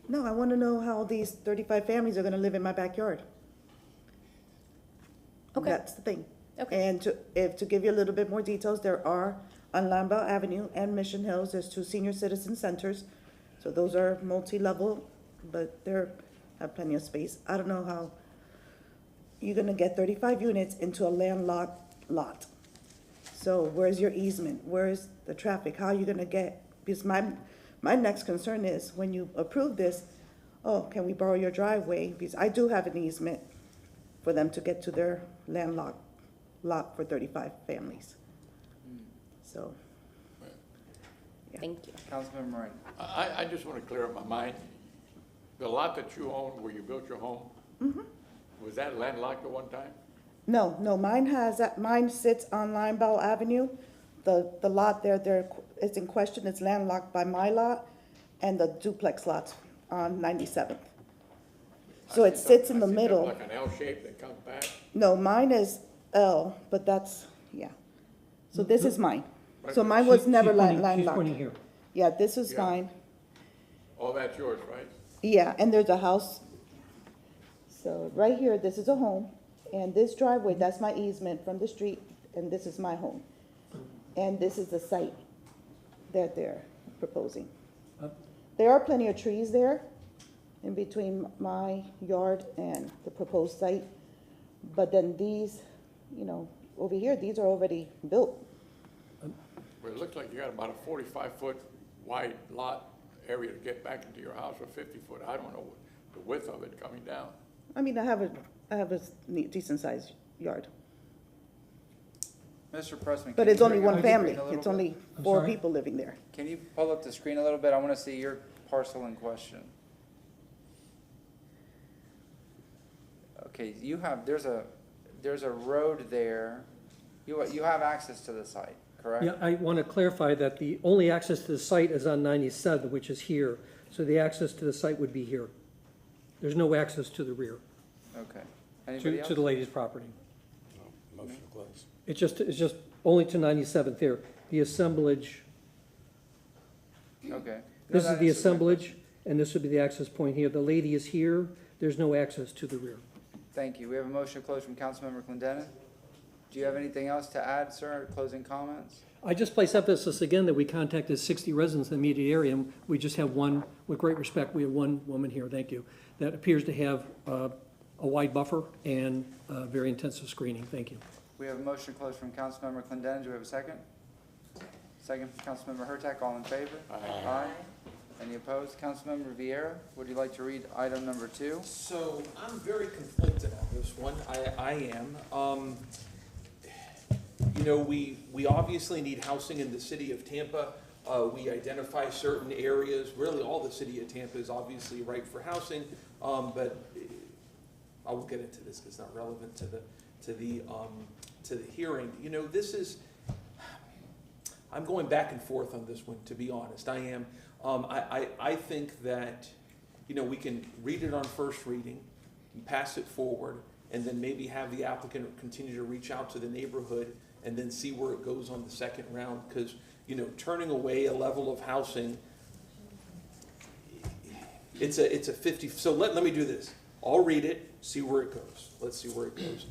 No, I want to know how these 35 families are going to live in my backyard. Okay. That's the thing. Okay. And to give you a little bit more details, there are on Lambell Avenue and Mission Hills, there's 2 senior citizen centers. So those are multi-level, but they're have plenty of space. I don't know how you're going to get 35 units into a landlocked lot. So where's your easement? Where's the traffic? How are you going to get? Because my next concern is when you approve this, oh, can we borrow your driveway? Because I do have an easement for them to get to their landlocked lot for 35 families. So, yeah. Thank you. Councilmember Moran. I just want to clear up my mind. The lot that you own where you built your home, was that landlocked at one time? No, mine sits on Linebell Avenue. The lot there, it's in question, it's landlocked by my lot and the duplex lots on 97th. So it sits in the middle. Like an L shape that comes back? No, mine is L, but that's, yeah. So this is mine. So mine was never She's pointing landlocked. here. Yeah, this is Yeah. mine. Oh, that's yours, right? Yeah, and there's a house. So right here, this is a home, and this driveway, that's my easement from the street, and this is my home. And this is the site that they're proposing. There are plenty of trees there in between my yard and the proposed site. But then these, over here, these are already built. Well, it looks like you got about a 45-foot wide lot area to get back into your house, or 50-foot. I don't know the width of it coming down. I mean, I have a decent sized yard, Mr. Pressman. but can it's you only bring up one the family. screen a little It's bit? only I'm 4 sorry? people living there. Can you pull up the screen a little bit? I want to see your parcel in question. Okay, there's a road there. You have access to the site, correct? Yeah, I want to clarify that the only access to the site is on 97, which is here. So the access to the site would be here. There's no access to the rear, Okay. Anybody else? to the lady's property. Motion to close. It's just only to 97th there. The assemblage, Okay. this No, is that the answers my assemblage, question. and this would be the access point here. The lady is here. There's no access to the rear. Thank you. We have a motion to close from Councilmember Clendenin. Do you have anything else to add, sir? Closing comments? I just place emphasis again that we contacted 60 residents in the immediate area, and we just have one, with great respect, we have one woman here, thank you, that appears to have a wide buffer and very intensive screening. Thank you. We have a motion to close from Councilmember Clendenin. Do we have a second? Second from Councilmember Hurtak. All in favor? Aye. Any opposed? Councilmember Vieira, would you like to read item number 2? So I'm very conflicted on this one. I am. You know, we obviously need housing in the city of Tampa. We identify certain areas. Really, all the city of Tampa is obviously ripe for housing. But I will get into this because it's not relevant to the hearing. You know, this is. I'm going back and forth on this one, to be honest. I am. I think that, you know, we can read it on first reading and pass it forward, and then maybe have the applicant continue to reach out to the neighborhood and then see where it goes on the second round. Because, you know, turning away a level of housing, it's a 50. So let me do this. I'll read it, see where it goes. Let's see where it goes.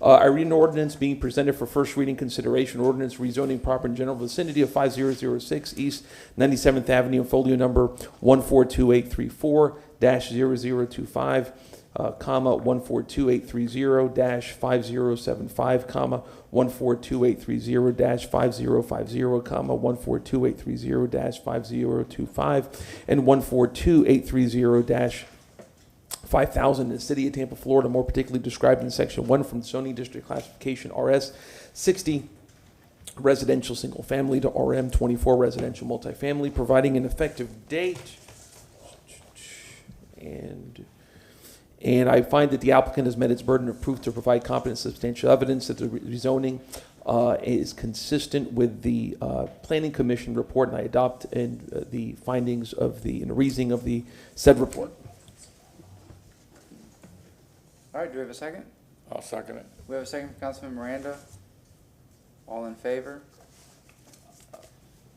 I read an ordinance being presented for first reading consideration, ordinance rezoning proper and general vicinity of 5006 East 97th Avenue, folio number 142834-0025, comma 142830-5075, comma 142830-5050, comma 142830-5025, and 142830- 5,000 in the city of Tampa, Florida, more particularly described in section 1 from zoning district classification RS 60 residential single family to RM 24 residential multifamily, providing an effective date. And I find that the applicant has met its burden of proof to provide competent substantial evidence that the rezoning is consistent with the Planning Commission report, and I adopt the findings of the reasoning of the said report. All right, do we have a second? I'll second it. We have a second from Councilman Miranda. All in favor?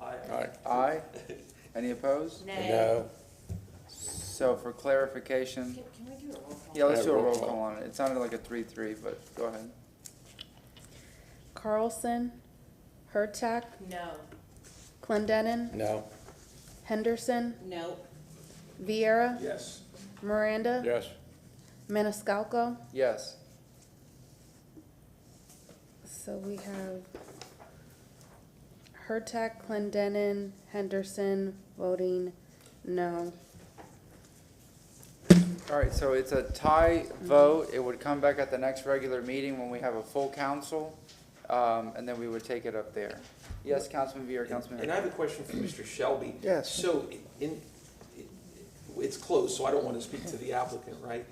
Aye. Aye. Any opposed? No. So for clarification, yeah, let's do a roll call on it. It sounded like a 3-3, but go ahead. Carlson, Hurtak, No. Clendenin, No. Henderson, No. Vieira, Yes. Miranda, Yes. Maniscalco. Yes. So we have Hurtak, Clendenin, Henderson voting no. All right, so it's a tie vote. It would come back at the next regular meeting when we have a full council, and then we would take it up there. Yes, Councilman Vieira, Councilman. And I have a question for Mr. Shelby. Yes. So it's closed, so I don't want to speak to the applicant, right?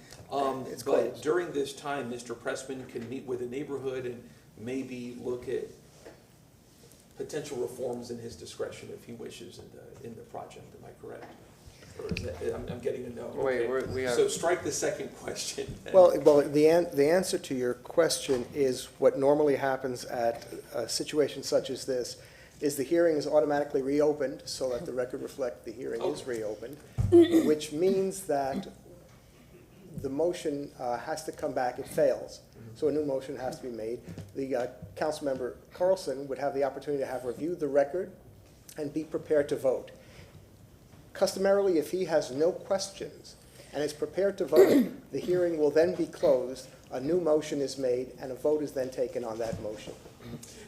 It's But closed. during this time, Mr. Pressman can meet with the neighborhood and maybe look at potential reforms in his discretion if he wishes in the project. Am I correct? Or is that, I'm getting a no. Wait, Okay. we have. So strike the second question. Well, the answer to your question is what normally happens at a situation such as this, is the hearing is automatically reopened, so that the record reflect the hearing is reopened, which means that the motion has to come back, it fails. So a new motion has to be made. The Councilmember Carlson would have the opportunity to have reviewed the record and be prepared to vote. Customarily, if he has no questions and is prepared to vote, the hearing will then be closed, a new motion is made, and a vote is then taken on that motion.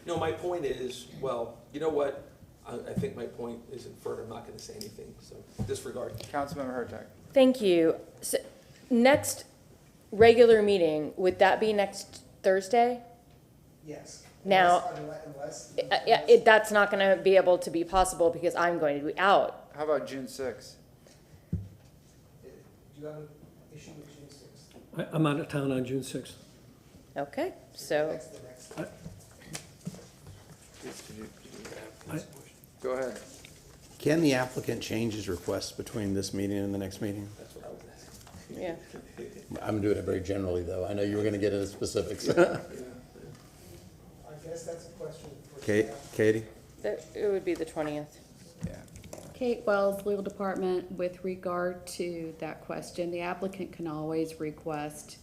No, my point is, well, you know what? I think my point is inferred. I'm not going to say anything, so disregard. Councilmember Hurtak. Thank you. So, next regular meeting, would that be next Thursday? Yes. Now, Unless. that's not going to be able to be possible because I'm going to be out. How about June 6th? Do you have an issue with June 6th? I'm out of town on June 6th. Okay, so, Go ahead. Can the applicant change his request between this meeting and the next meeting? That's what I was asking. yeah. I'm doing it very generally, though. I know you were going to get into specifics. I guess that's a question for. Katie? It would be the 20th. Yeah. Kate Wells, Legal Department. With regard to that question, the applicant can always request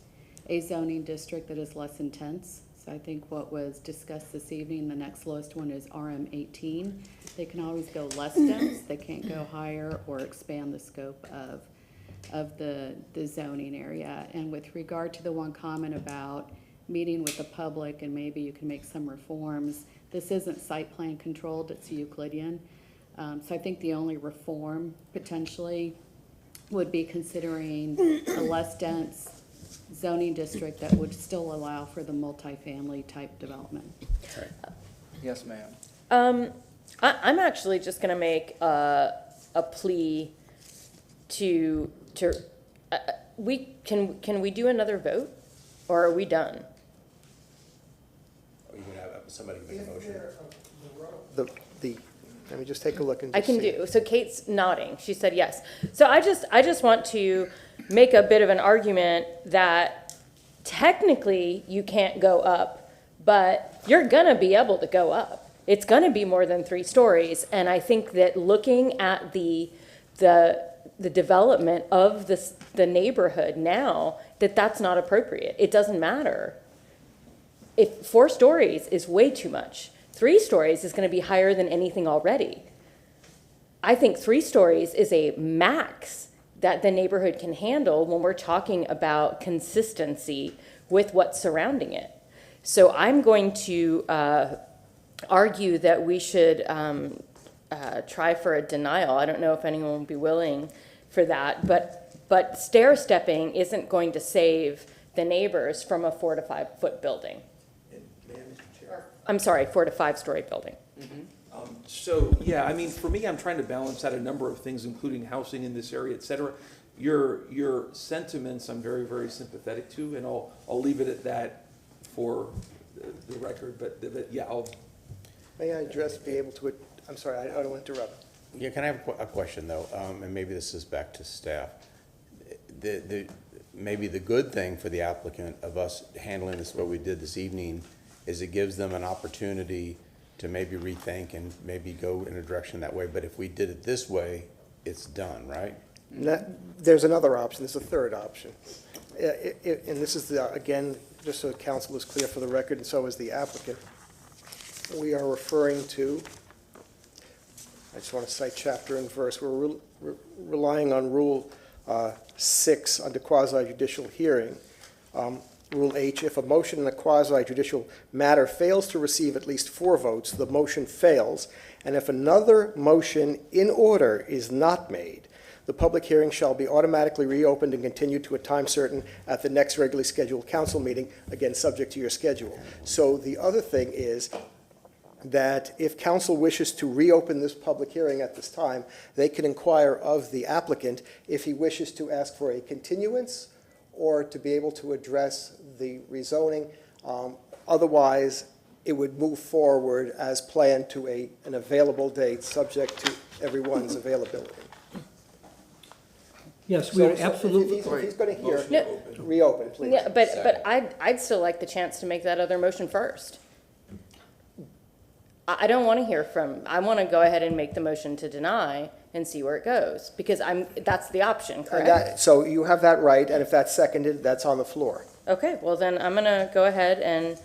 a zoning district that is less intense. I think what was discussed this evening, the next lowest one is RM 18. They can always go less dense, they can't go higher or expand the scope of the zoning area. And with regard to the one comment about meeting with the public and maybe you can make some reforms, this isn't site plan controlled, it's Euclidean. So I think the only reform potentially would be considering a less dense zoning district that would still allow for the multifamily type development. Yes, ma'am. I'm actually just gonna make a plea to, can we do another vote, or are we done? Are you gonna have somebody make a motion? Let me just take a look and I just can see. do, so Kate's nodding, she said yes. So I just want to make a bit of an argument that technically you can't go up, but you're gonna be able to go up. It's gonna be more than 3 stories, and I think that looking at the development of the neighborhood now, that's not appropriate. It doesn't matter. If 4 stories is way too much, 3 stories is gonna be higher than anything already. I think 3 stories is a max that the neighborhood can handle when we're talking about consistency with what's surrounding it. So I'm going to argue that we should try for a denial. I don't know if anyone would be willing for that, but stair stepping isn't going to save the neighbors from a 4 to 5 foot building. I'm sorry, 4 to 5 story building. So, yeah, I mean, for me, I'm trying to balance out a number of things, including housing in this area, et cetera. Your sentiments, I'm very, very sympathetic to, and I'll leave it at that for the record, but yeah, May I be able to, I'm sorry, I don't want to interrupt. Yeah, can I have a question, though? And maybe this is back to staff. Maybe the good thing for the applicant of us handling this, what we did this evening, is it gives them an opportunity to maybe rethink and maybe go in a direction that way. But if we did it this way, it's done, right? There's another option, there's a third option. And this is, again, just so council is clear for the record, and so is the applicant. We are referring to, I just want to cite chapter and verse, we're relying on Rule 6 under quasi-judicial hearing. Rule H, if a motion in a quasi-judicial matter fails to receive at least 4 votes, the motion fails, and if another motion in order is not made, the public hearing shall be automatically reopened and continued to a time certain at the next regularly scheduled council meeting, again, subject to your schedule. So the other thing is that if council wishes to reopen this public hearing at this time, they can inquire of the applicant if he wishes to ask for a continuance or to be able to address the rezoning. Otherwise, it would move forward as planned to an available date, subject to everyone's availability. Yes, we would So absolutely. If he's going to hear, No. reopen, please. Yeah, but I'd still like the chance to make that other motion first. I don't want to hear I want to go ahead and make the motion to deny and see where it goes, because that's the option, correct? So you have that right, and if that's seconded, that's on the floor. Okay, well then I'm gonna go ahead and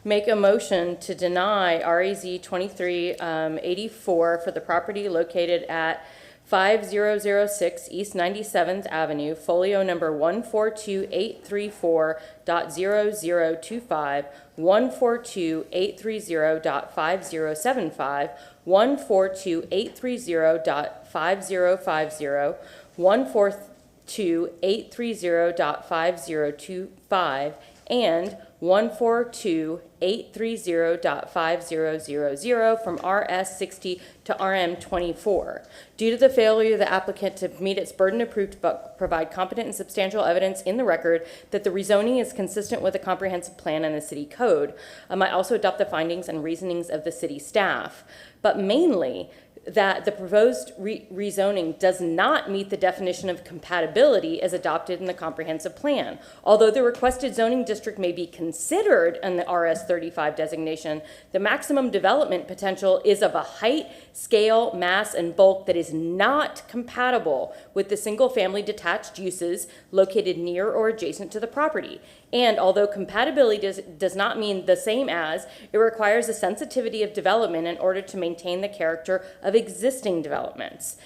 make a motion to deny REZ 2384 for the property located at 5006 East 97th Avenue, folio number 142834.0025, 142830.5075, 142830.5050, 142830.5025, and 142830.5000 from RS 60 to RM 24. Due to the failure of the applicant to meet its burden of proof to provide competent and substantial evidence in the record that the rezoning is consistent with the comprehensive plan and the city code, I also adopt the findings and reasonings of the city staff. But mainly, that the proposed rezoning does not meet the definition of compatibility as adopted in the comprehensive plan. Although the requested zoning district may be considered in the RS 35 designation, the maximum development potential is of a height, scale, mass, and bulk that is not compatible with the single-family detached uses located near or adjacent to the property. And although compatibility does not mean the same as, it requires a sensitivity of development in order to maintain the character of existing developments.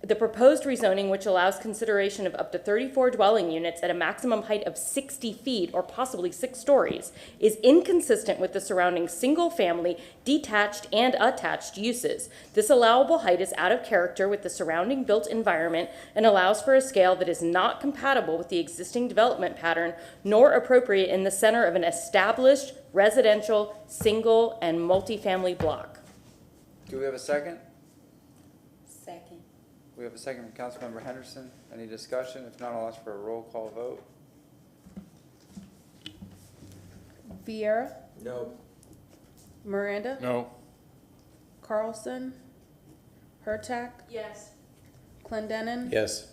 The proposed rezoning, which allows consideration of up to 34 dwelling units at a maximum height of 60 feet or possibly 6 stories, is inconsistent with the surrounding single-family, detached, and attached uses. This allowable height is out of character with the surrounding built environment and allows for a scale that is not compatible with the existing development pattern, nor appropriate in the center of an established residential, single, and multifamily block. Do we have a second? Second. We have a second from Councilmember Henderson. Any discussion? If not, I'll ask for a roll call vote. Vieira, No. Miranda, No. Carlson, Hurtak, Yes. Clendenin, Yes.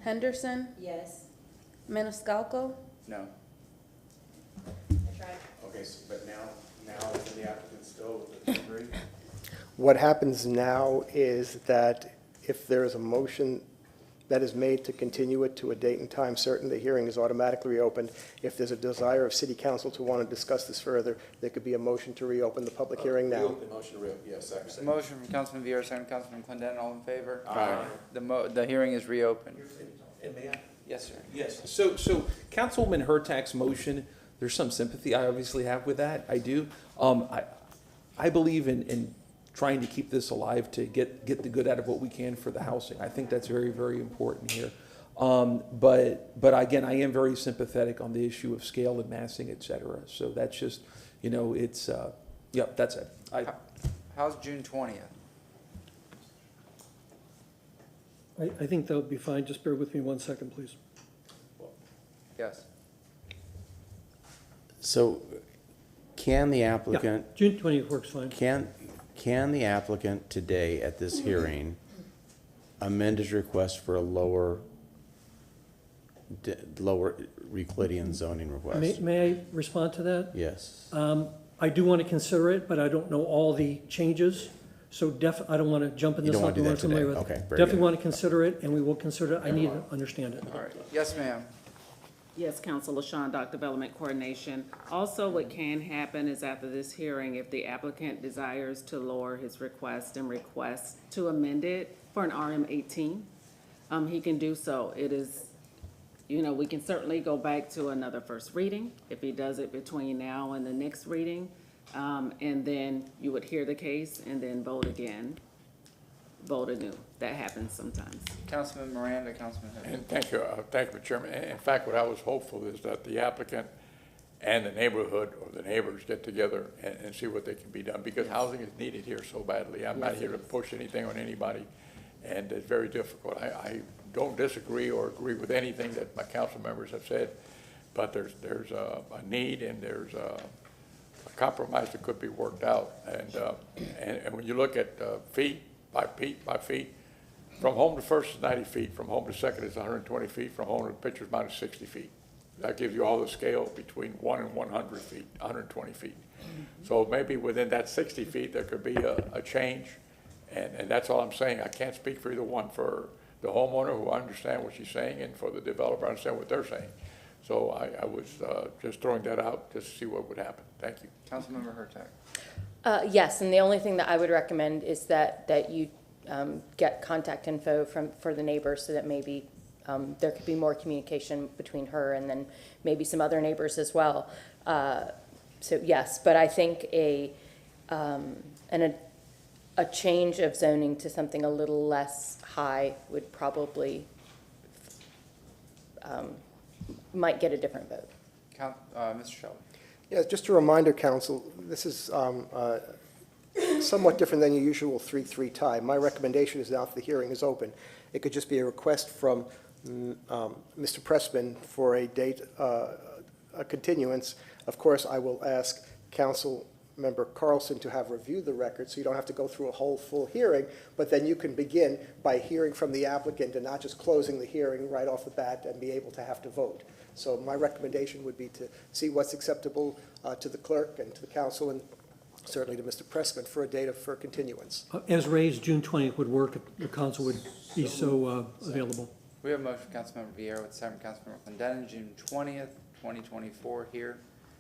Henderson, Yes. Maniscalco. No. Okay, but now can the applicant still agree? What happens now is that if there is a motion that is made to continue it to a date and time certain, the hearing is automatically reopened. If there's a desire of city council to want to discuss this further, there could be a motion to reopen the public hearing now. Reopen, motion to reopen, yes, second. Motion from Councilman Vieira, second from Councilman Clendenin. All in favor? Aye. The hearing is reopened. And may I? Yes, sir. Yes, so Councilwoman Hurtak's motion, there's some sympathy I obviously have with that, I do. I believe in trying to keep this alive to get the good out of what we can for the housing. I think that's very, very important here. But again, I am very sympathetic on the issue of scale and massing, et cetera. So that's just, it's, yep, that's it. How's June 20th? I think that would be fine. Just bear with me 1 second, please. Yes. So can the Yeah, applicant, June 20th works fine. can the applicant today at this hearing amend his request for a lower Euclidean zoning request? May I respond to that? Yes. I do want to consider it, but I don't know all the changes. So I don't want to jump in You this. don't want to do that until I'm familiar today. with it. Okay, very Definitely good. want to consider it, and we will consider it. I need to understand it. All right. Yes, ma'am. Yes, Council LaShawn, Doc Development Coordination. Also, what can happen is after this hearing, if the applicant desires to lower his request and requests to amend it for an RM 18, he can do so. It is, we can certainly go back to another first reading if he does it between now and the next reading. And then you would hear the case and then vote again, vote anew. That happens sometimes. Councilman Miranda, Councilman Henderson. And thank you, Mr. Chairman. In fact, what I was hopeful is that the applicant and the neighborhood or the neighbors get together and see what they can be done, because housing is needed here so badly. I'm not here to push anything on anybody, and it's very difficult. I don't disagree or agree with anything that my council members have said, but there's a need and there's a compromise that could be worked out. And when you look at feet by feet, from home to first is 90 feet, from home to second is 120 feet, from home to pitcher's mound is 60 feet. That gives you all the scale between 1 and 100 feet, 120 feet. So maybe within that 60 feet, there could be a change, and that's all I'm saying. I can't speak for either one, for the homeowner who understand what she's saying and for the developer understand what they're saying. So I was just throwing that out just to see what would happen. Thank you. Councilmember Hurtak. Yes, and the only thing that I would recommend is that you get contact info for the neighbors, so that maybe there could be more communication between her and then maybe some other neighbors as well. So yes, but I think a change of zoning to something a little less high would probably might get a different vote. Mr. Shelby. Yeah, just a reminder, council, this is somewhat different than your usual 3-3 tie. My recommendation is now, if the hearing is open, it could just be a request from Mr. Pressman for a date, a continuance. Of course, I will ask Council Member Carlson to have reviewed the record, so you don't have to go through a whole full hearing, but then you can begin by hearing from the applicant and not just closing the hearing right off the bat and be able to have to vote. So my recommendation would be to see what's acceptable to the clerk and to the council, and certainly to Mr. Pressman for a date for continuance. As raised, June 20th would work if the council would be so available. We have a motion from Councilmember Vieira with second from Councilmember Clendenin, June 20th, 2024, here,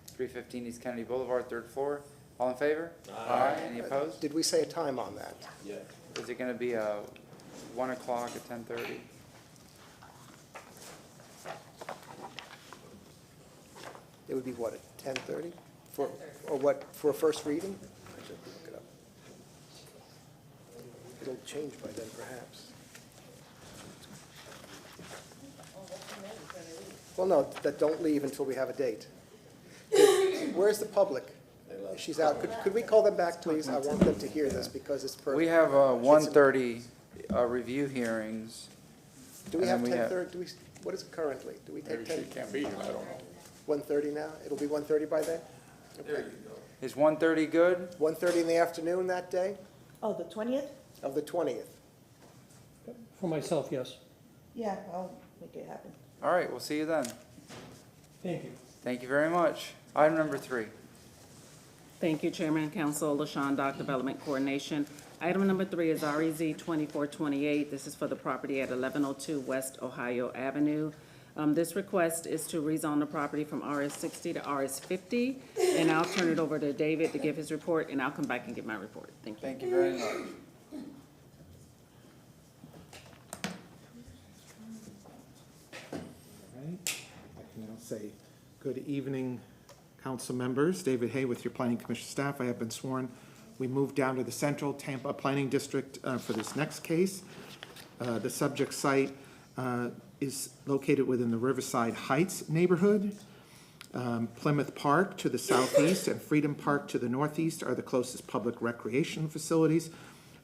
315 East Kennedy Boulevard, third floor. All in favor? Aye. Any opposed? Did we say a time on that? Yeah. Is it gonna be 1 o'clock at 10:30? It would be what, at 10:30? For, or what, for a first reading? I should look it up. It'll change by then, perhaps. Well, no, that don't leave until we have a date. Where's the public? She's out. Could we call them back, please? I want them to hear this because it's perfect. We have 1:30 review hearings. Do we and have then 10:30? Do we, what is it currently? Do we take Maybe 10? she can't be here, I don't know. 1:30 now? It'll be 1:30 by then? There you go. Is 1:30 good? 1:30 in the afternoon that day Oh, the 20th? of the 20th. For myself, yes. Yeah, I'll make it happen. All right, we'll see you then. Thank you. Thank you very much. Item number 3. Thank you, Chairman and Council. LaShawn, Dock Development Coordination. Item number 3 is REZ 2428. This is for the property at 1102 West Ohio Avenue. This request is to rezone the property from RS60 to RS50, and I'll turn it over to David to give his report, and I'll come back and give my report. Thank you. Thank you very much. Right. I can now say, good evening, council members. David Hay with your Planning Commission staff. I have been sworn. We moved down to the Central Tampa Planning District for this next case. The subject site is located within the Riverside Heights neighborhood. Plymouth Park to the southeast and Freedom Park to the northeast are the closest public recreation facilities.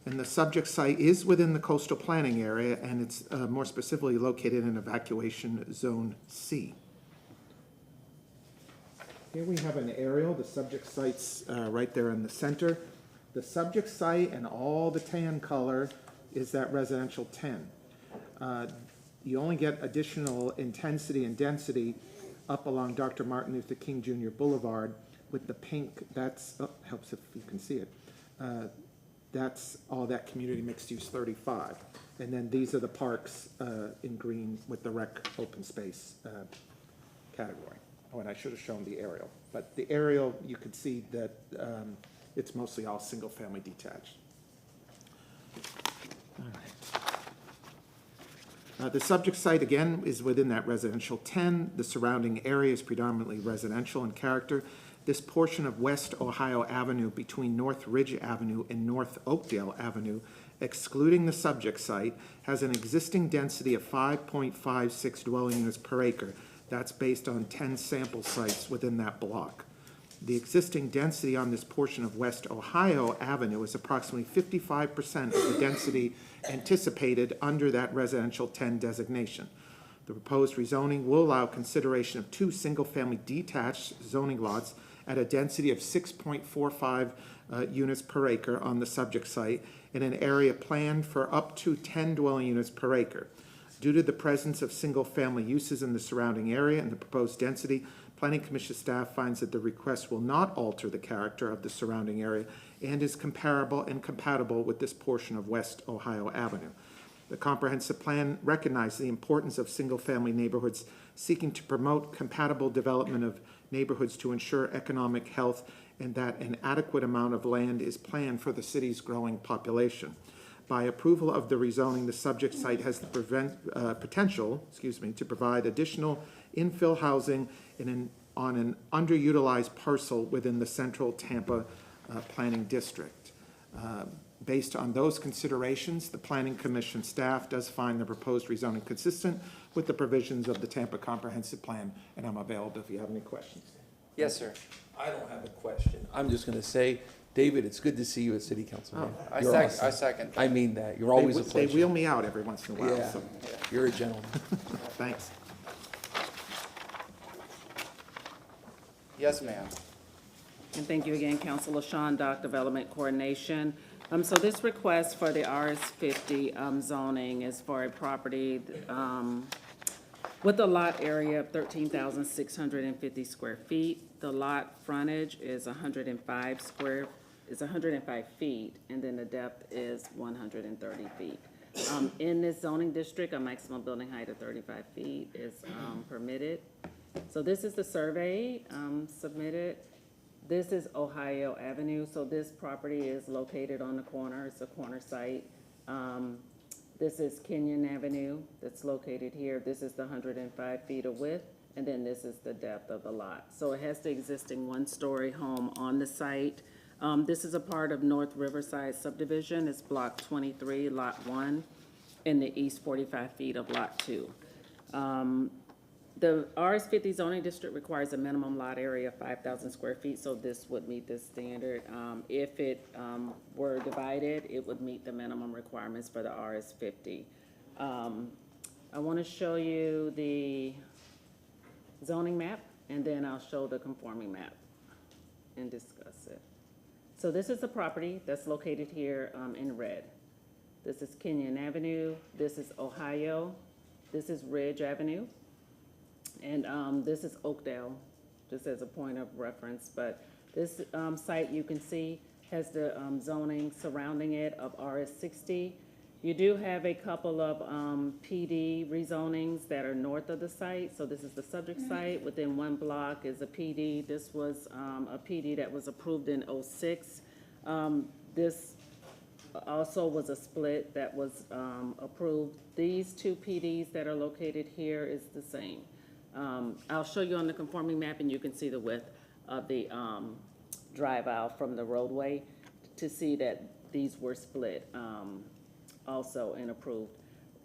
And the subject site is within the coastal planning area, and it's more specifically located in Evacuation Zone C. Here we have an aerial. The subject site's right there in the center. The subject site and all the tan color is that residential 10. You only get additional intensity and density up along Dr. Martin Luther King Jr. Boulevard with the pink. That's, helps if you can see it. That's all that community mixed use 35. And then these are the parks in green with the rec open space category. Oh, and I should have shown the aerial. But the aerial, you can see that it's mostly all single-family detached. All right. The subject site, again, is within that residential 10. The surrounding area is predominantly residential in character. This portion of West Ohio Avenue between North Ridge Avenue and North Oakdale Avenue, excluding the subject site, has an existing density of 5.56 dwelling units per acre. That's based on 10 sample sites within that block. The existing density on this portion of West Ohio Avenue is approximately 55% of the density anticipated under that residential 10 designation. The proposed rezoning will allow consideration of 2 single-family detached zoning lots at a density of 6.45 units per acre on the subject site in an area planned for up to 10 dwelling units per acre. Due to the presence of single-family uses in the surrounding area and the proposed density, Planning Commission staff finds that the request will not alter the character of the surrounding area and is comparable and compatible with this portion of West Ohio Avenue. The comprehensive plan recognizes the importance of single-family neighborhoods, seeking to promote compatible development of neighborhoods to ensure economic health, and that an adequate amount of land is planned for the city's growing population. By approval of the rezoning, the subject site has the potential to provide additional infill housing on an underutilized parcel within the Central Tampa Planning District. Based on those considerations, the Planning Commission staff does find the proposed rezoning consistent with the provisions of the Tampa Comprehensive Plan, and I'm available if you have any questions. Yes, sir. I don't have a question. I'm just going to say, David, it's good to see you at City Council. Man. I You're second. awesome. I second. I mean that. You're always a pleasure. They wheel me out every once in a while. Yeah, So. you're a gentleman. Thanks. Yes, ma'am. And thank you again, Council LaShawn, Dock Development Coordination. So this request for the RS50 zoning is for a property with a lot area of 13,650 square feet. The lot frontage is 105 feet, and then the depth is 130 feet. In this zoning district, a maximum building height of 35 feet is permitted. So this is the survey submitted. This is Ohio Avenue, so this property is located on the corner, it's a corner site. This is Kenyon Avenue that's located here. This is the 105 feet of width, and then this is the depth of the lot. So it has the existing one-story home on the site. This is a part of North Riverside subdivision. It's block 23, lot 1, in the east 45 feet of lot 2. The RS50 zoning district requires a minimum lot area of 5,000 square feet, so this would meet this standard. If it were divided, it would meet the minimum requirements for the RS50. I want to show you the zoning map, and then I'll show the conforming map and discuss it. So this is the property that's located here in red. This is Kenyon Avenue, this is Ohio, this is Ridge Avenue, and this is Oakdale, just as a point of reference. But this site, you can see, has the zoning surrounding it of RS60. You do have a couple of PD rezonings that are north of the site. So this is the subject site. Within one block is a PD. This was a PD that was approved in '06. This also was a split that was approved. These two PDs that are located here is the same. I'll show you on the conforming map, and you can see the width of the drive aisle from the roadway to see that these were split also and approved.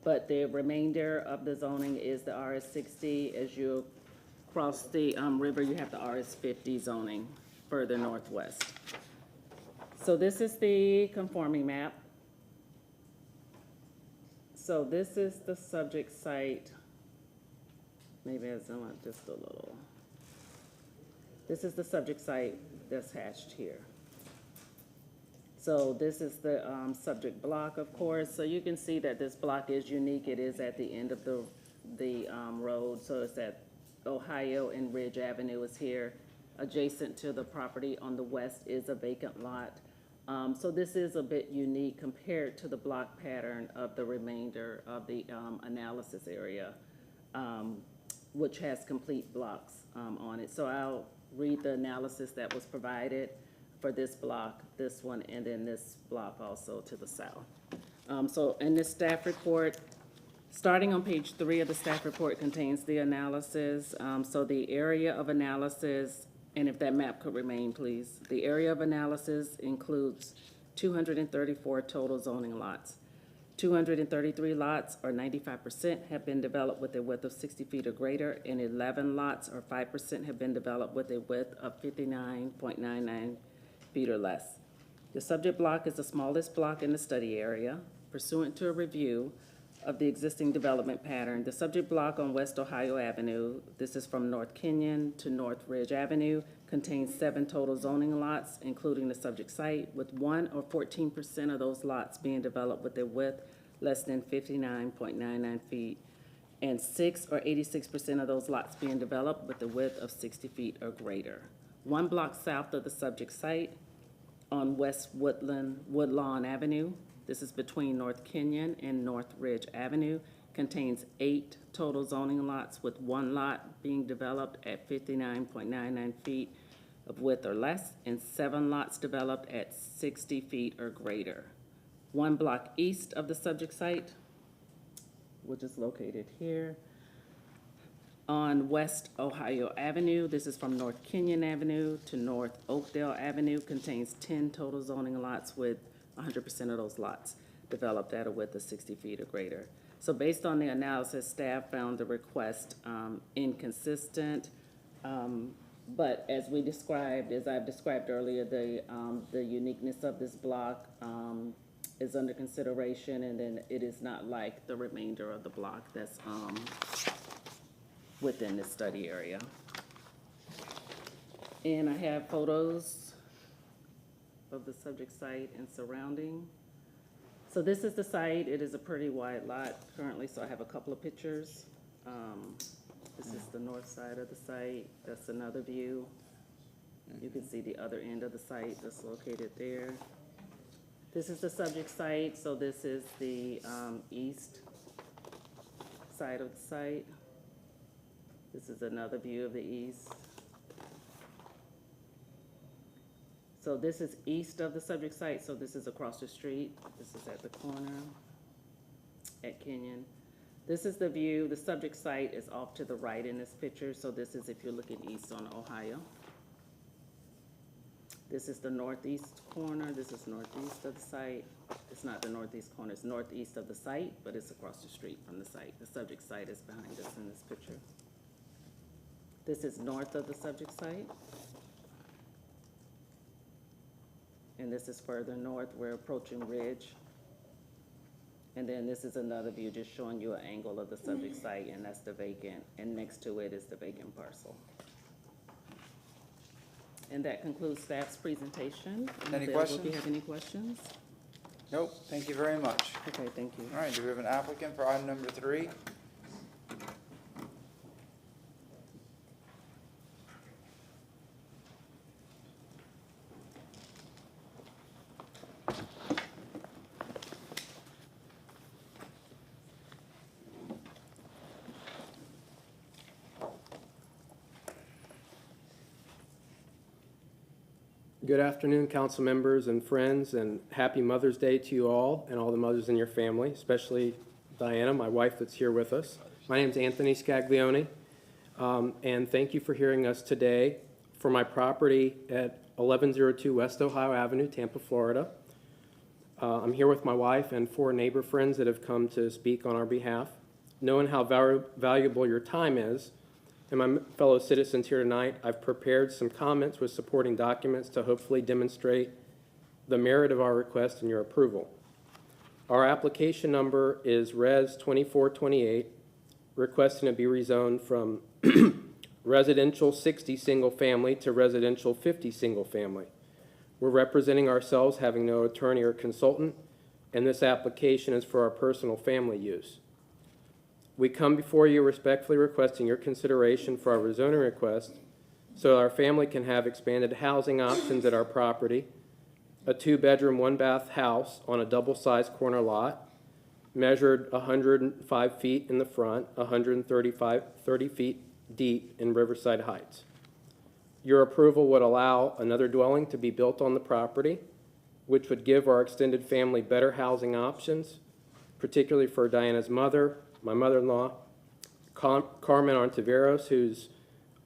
But the remainder of the zoning is the RS60. As you cross the river, you have the RS50 zoning further northwest. So this is the conforming map. So this is the subject site. Maybe I'll zoom out just a little. This is the subject site that's hatched here. So this is the subject block, of course. So you can see that this block is unique. It is at the end of the road. So it's at Ohio and Ridge Avenue is here. Adjacent to the property on the west is a vacant lot. So this is a bit unique compared to the block pattern of the remainder of the analysis area, which has complete blocks on it. So I'll read the analysis that was provided for this block, this one, and then this block also to the south. So in this staff report, starting on page 3 of the staff report contains the analysis. So the area of analysis, and if that map could remain, please. The area of analysis includes 234 total zoning lots. 233 lots, or 95%, have been developed with a width of 60 feet or greater, and 11 lots, or 5%, have been developed with a width of 59.99 feet or less. The subject block is the smallest block in the study area. Pursuant to a review of the existing development pattern, the subject block on West Ohio Avenue, this is from North Kenyon to North Ridge Avenue, contains 7 total zoning lots, including the subject site, with 1 or 14% of those lots being developed with a width less than 59.99 feet, and 6 or 86% of those lots being developed with a width of 60 feet or greater. 1 block south of the subject site on West Woodlawn Avenue, this is between North Kenyon and North Ridge Avenue, contains 8 total zoning lots, with 1 lot being developed at 59.99 feet of width or less, and 7 lots developed at 60 feet or greater. 1 block east of the subject site, which is located here, on West Ohio Avenue, this is from North Kenyon Avenue to North Oakdale Avenue, contains 10 total zoning lots, with 100% of those lots developed at a width of 60 feet or greater. So based on the analysis, staff found the request inconsistent, but as we described, as I've described earlier, the uniqueness of this block is under consideration, and then it is not like the remainder of the block that's within this study area. And I have photos of the subject site and surrounding. So this is the site. It is a pretty wide lot currently, so I have a couple of pictures. This is the north side of the site. That's another view. You can see the other end of the site that's located there. This is the subject site, so this is the east side of the site. This is another view of the east. So this is east of the subject site, so this is across the street. This is at the corner at Kenyon. This is the view. The subject site is off to the right in this picture, so this is if you're looking east on Ohio. This is the northeast corner. This is northeast of the site. It's not the northeast corner, it's northeast of the site, but it's across the street from the site. The subject site is behind us in this picture. This is north of the subject site. And this is further north. We're approaching Ridge. And then this is another view just showing you an angle of the subject site, and that's the vacant, and next to it is the vacant parcel. And that concludes staff's presentation. Any If questions? you have any questions? Nope, thank you very much. Okay, thank you. All right, do we have an applicant for item number 3? Good afternoon, council members and friends, and happy Mother's Day to you all and all the mothers in your family, especially Diana, my wife that's here with us. My name is Anthony Scaglione, and thank you for hearing us today for my property at 1102 West Ohio Avenue, Tampa, Florida. I'm here with my wife and 4 neighbor friends that have come to speak on our behalf. Knowing how valuable your time is, and my fellow citizens here tonight, I've prepared some comments with supporting documents to hopefully demonstrate the merit of our request and your approval. Our application number is Res 2428, requesting to be rezoned from residential 60 single family to residential 50 single family. We're representing ourselves, having no attorney or consultant, and this application is for our personal family use. We come before you respectfully requesting your consideration for our rezoning request so our family can have expanded housing options at our property, a 2-bedroom, 1-bath house on a double-sized corner lot, measured 105 feet in the front, 30 feet deep in Riverside Heights. Your approval would allow another dwelling to be built on the property, which would give our extended family better housing options, particularly for Diana's mother, my mother-in-law, Carmen Ontiveros, who's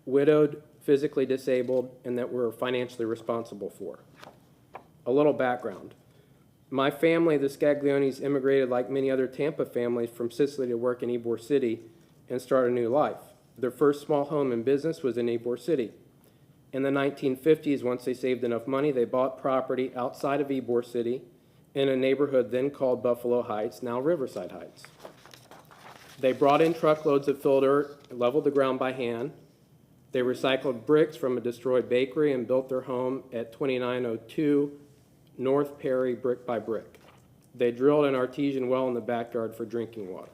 widowed, physically disabled, and that we're financially responsible for. A little background. My family, the Scagliones, immigrated like many other Tampa families from Sicily to work in Ybor City and start a new life. Their first small home and business was in Ybor City. In the 1950s, once they saved enough money, they bought property outside of Ybor City in a neighborhood then called Buffalo Heights, now Riverside Heights. They brought in truckloads of fill dirt, leveled the ground by hand. They recycled bricks from a destroyed bakery and built their home at 2902 North Perry brick by brick. They drilled an artesian well in the backyard for drinking water.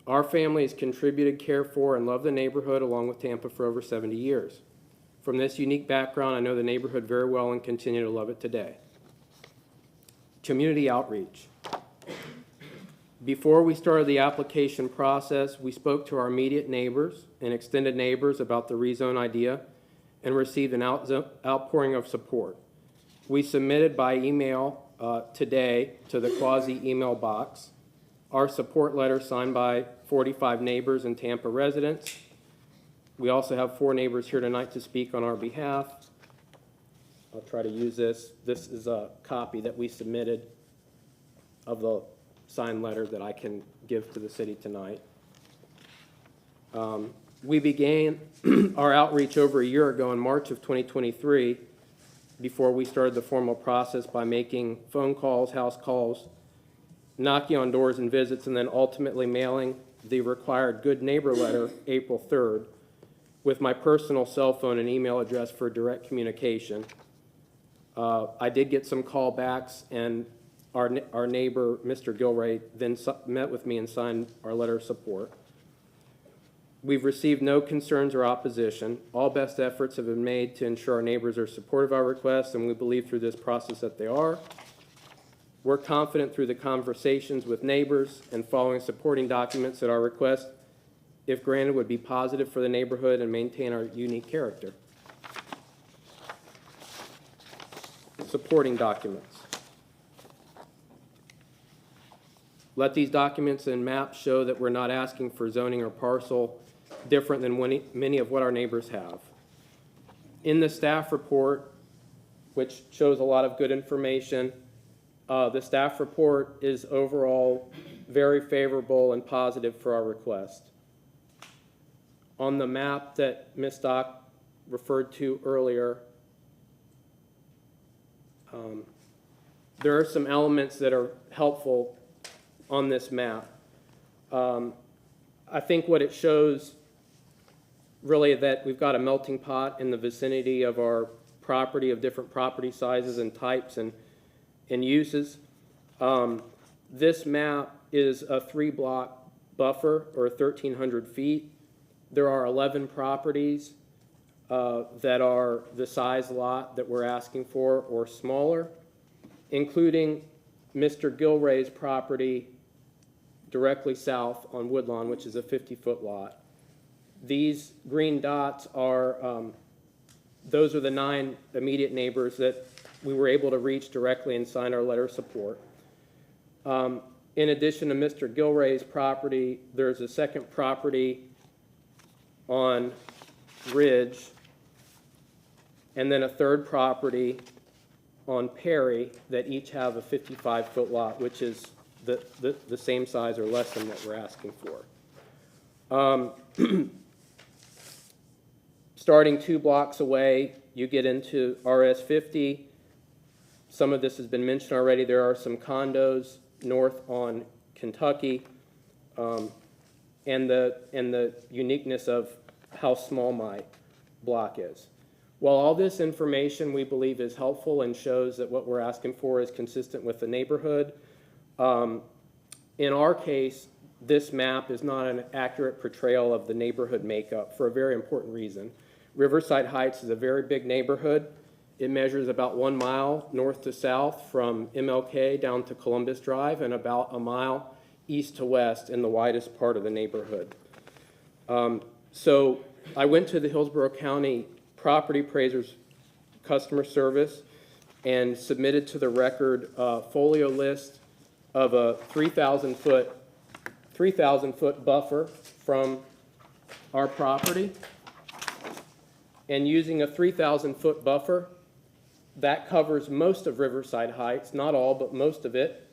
Our family has contributed, cared for, and loved the neighborhood along with Tampa for over 70 years. From this unique background, I know the neighborhood very well and continue to love it today. Community outreach. Before we started the application process, we spoke to our immediate neighbors and extended neighbors about the rezone idea and received an outpouring of support. We submitted by email today to the quasi-email box our support letter signed by 45 neighbors and Tampa residents. We also have 4 neighbors here tonight to speak on our behalf. I'll try to use this. This is a copy that we submitted of the signed letter that I can give to the city tonight. We began our outreach over a year ago in March of 2023 before we started the formal process by making phone calls, house calls, knocking on doors and visits, and then ultimately mailing the required good neighbor letter April 3rd with my personal cell phone and email address for direct communication. I did get some callbacks, and our neighbor, Mr. Gilray, then met with me and signed our letter of support. We've received no concerns or opposition. All best efforts have been made to ensure our neighbors are supportive of our requests, and we believe through this process that they are. We're confident through the conversations with neighbors and following supporting documents that our request, if granted, would be positive for the neighborhood and maintain our unique character. Supporting documents. Let these documents and maps show that we're not asking for zoning or parcel different than many of what our neighbors have. In the staff report, which shows a lot of good information, the staff report is overall very favorable and positive for our request. On the map that Ms. Stock referred to earlier, there are some elements that are helpful on this map. I think what it shows really that we've got a melting pot in the vicinity of our property of different property sizes and types and uses. This map is a 3-block buffer or 1,300 feet. There are 11 properties that are the size lot that we're asking for or smaller, including Mr. Gilray's property directly south on Woodlawn, which is a 50-foot lot. These green dots are, those are the 9 immediate neighbors that we were able to reach directly and sign our letter of support. In addition to Mr. Gilray's property, there's a second property on Ridge, and then a third property on Perry that each have a 55-foot lot, which is the same size or less than what we're asking for. Starting 2 blocks away, you get into RS 50. Some of this has been mentioned already. There are some condos north on Kentucky, and the uniqueness of how small my block is. While all this information we believe is helpful and shows that what we're asking for is consistent with the neighborhood, in our case, this map is not an accurate portrayal of the neighborhood makeup for a very important reason. Riverside Heights is a very big neighborhood. It measures about 1 mile north to south from MLK down to Columbus Drive and about a mile east to west in the widest part of the neighborhood. So I went to the Hillsborough County Property Appraiser's customer service and submitted to the record a folio list of a 3,000 foot buffer from our property. And using a 3,000 foot buffer, that covers most of Riverside Heights, not all, but most of it.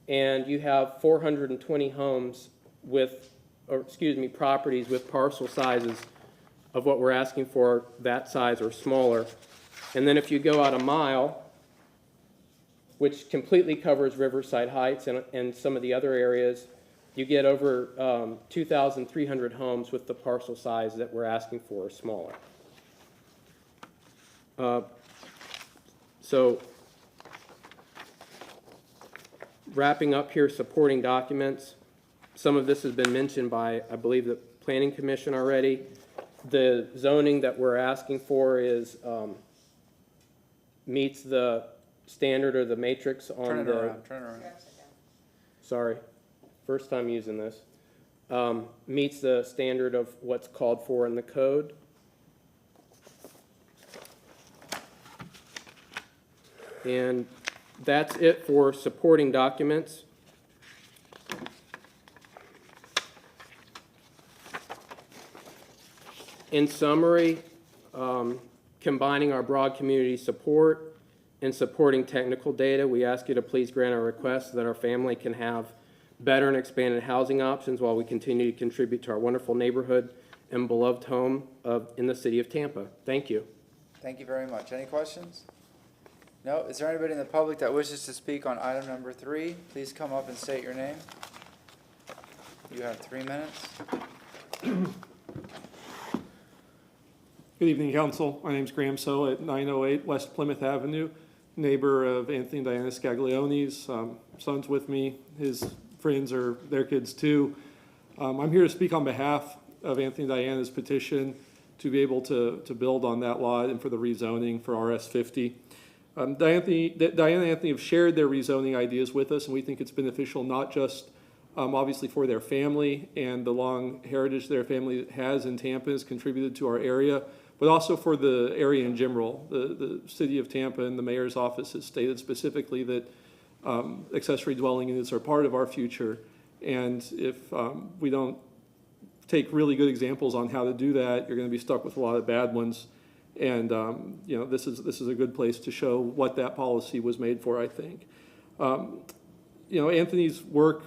And you have 420 homes with, or excuse me, properties with parcel sizes of what we're asking for, that size or smaller. And then if you go out a mile, which completely covers Riverside Heights and some of the other areas, you get over 2,300 homes with the parcel size that we're asking for or smaller. So wrapping up here, supporting documents. Some of this has been mentioned by, I believe, the Planning Commission already. The zoning that we're asking for is meets the standard or the matrix on Turn it the. around, turn it around. Sorry, first time using this. Meets the standard of what's called for in the code. And that's it for supporting documents. In summary, combining our broad community support and supporting technical data, we ask you to please grant our request so that our family can have better and expanded housing options while we continue to contribute to our wonderful neighborhood and beloved home in the city of Tampa. Thank you. Thank you very much. Any questions? No? Is there anybody in the public that wishes to speak on item number 3? Please come up and state your name. You have 3 minutes. Good evening, Council. My name is Graham So at 908 West Plymouth Avenue, neighbor of Anthony and Diana Scaglione's. Son's with me. His friends are their kids too. I'm here to speak on behalf of Anthony and Diana's petition to be able to build on that lot and for the rezoning for RS 50. Diana and Anthony have shared their rezoning ideas with us, and we think it's beneficial not just obviously for their family and the long heritage their family has in Tampa has contributed to our area, but also for the area in general. The city of Tampa and the mayor's office has stated specifically that accessory dwelling units are part of our future. And if we don't take really good examples on how to do that, you're going to be stuck with a lot of bad ones. And you know, this is a good place to show what that policy was made for, I think. You know, Anthony's work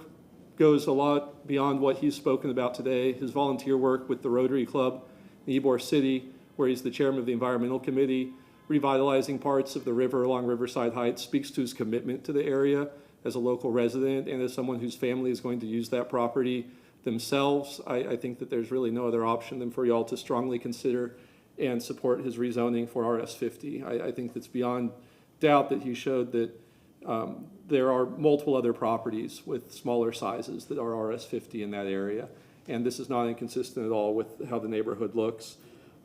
goes a lot beyond what he's spoken about today. His volunteer work with the Rotary Club in Ybor City, where he's the chairman of the environmental committee, revitalizing parts of the river along Riverside Heights, speaks to his commitment to the area as a local resident and as someone whose family is going to use that property themselves. I think that there's really no other option than for y'all to strongly consider and support his rezoning for RS50. I think that's beyond doubt that he showed that there are multiple other properties with smaller sizes that are RS50 in that area. And this is not inconsistent at all with how the neighborhood looks.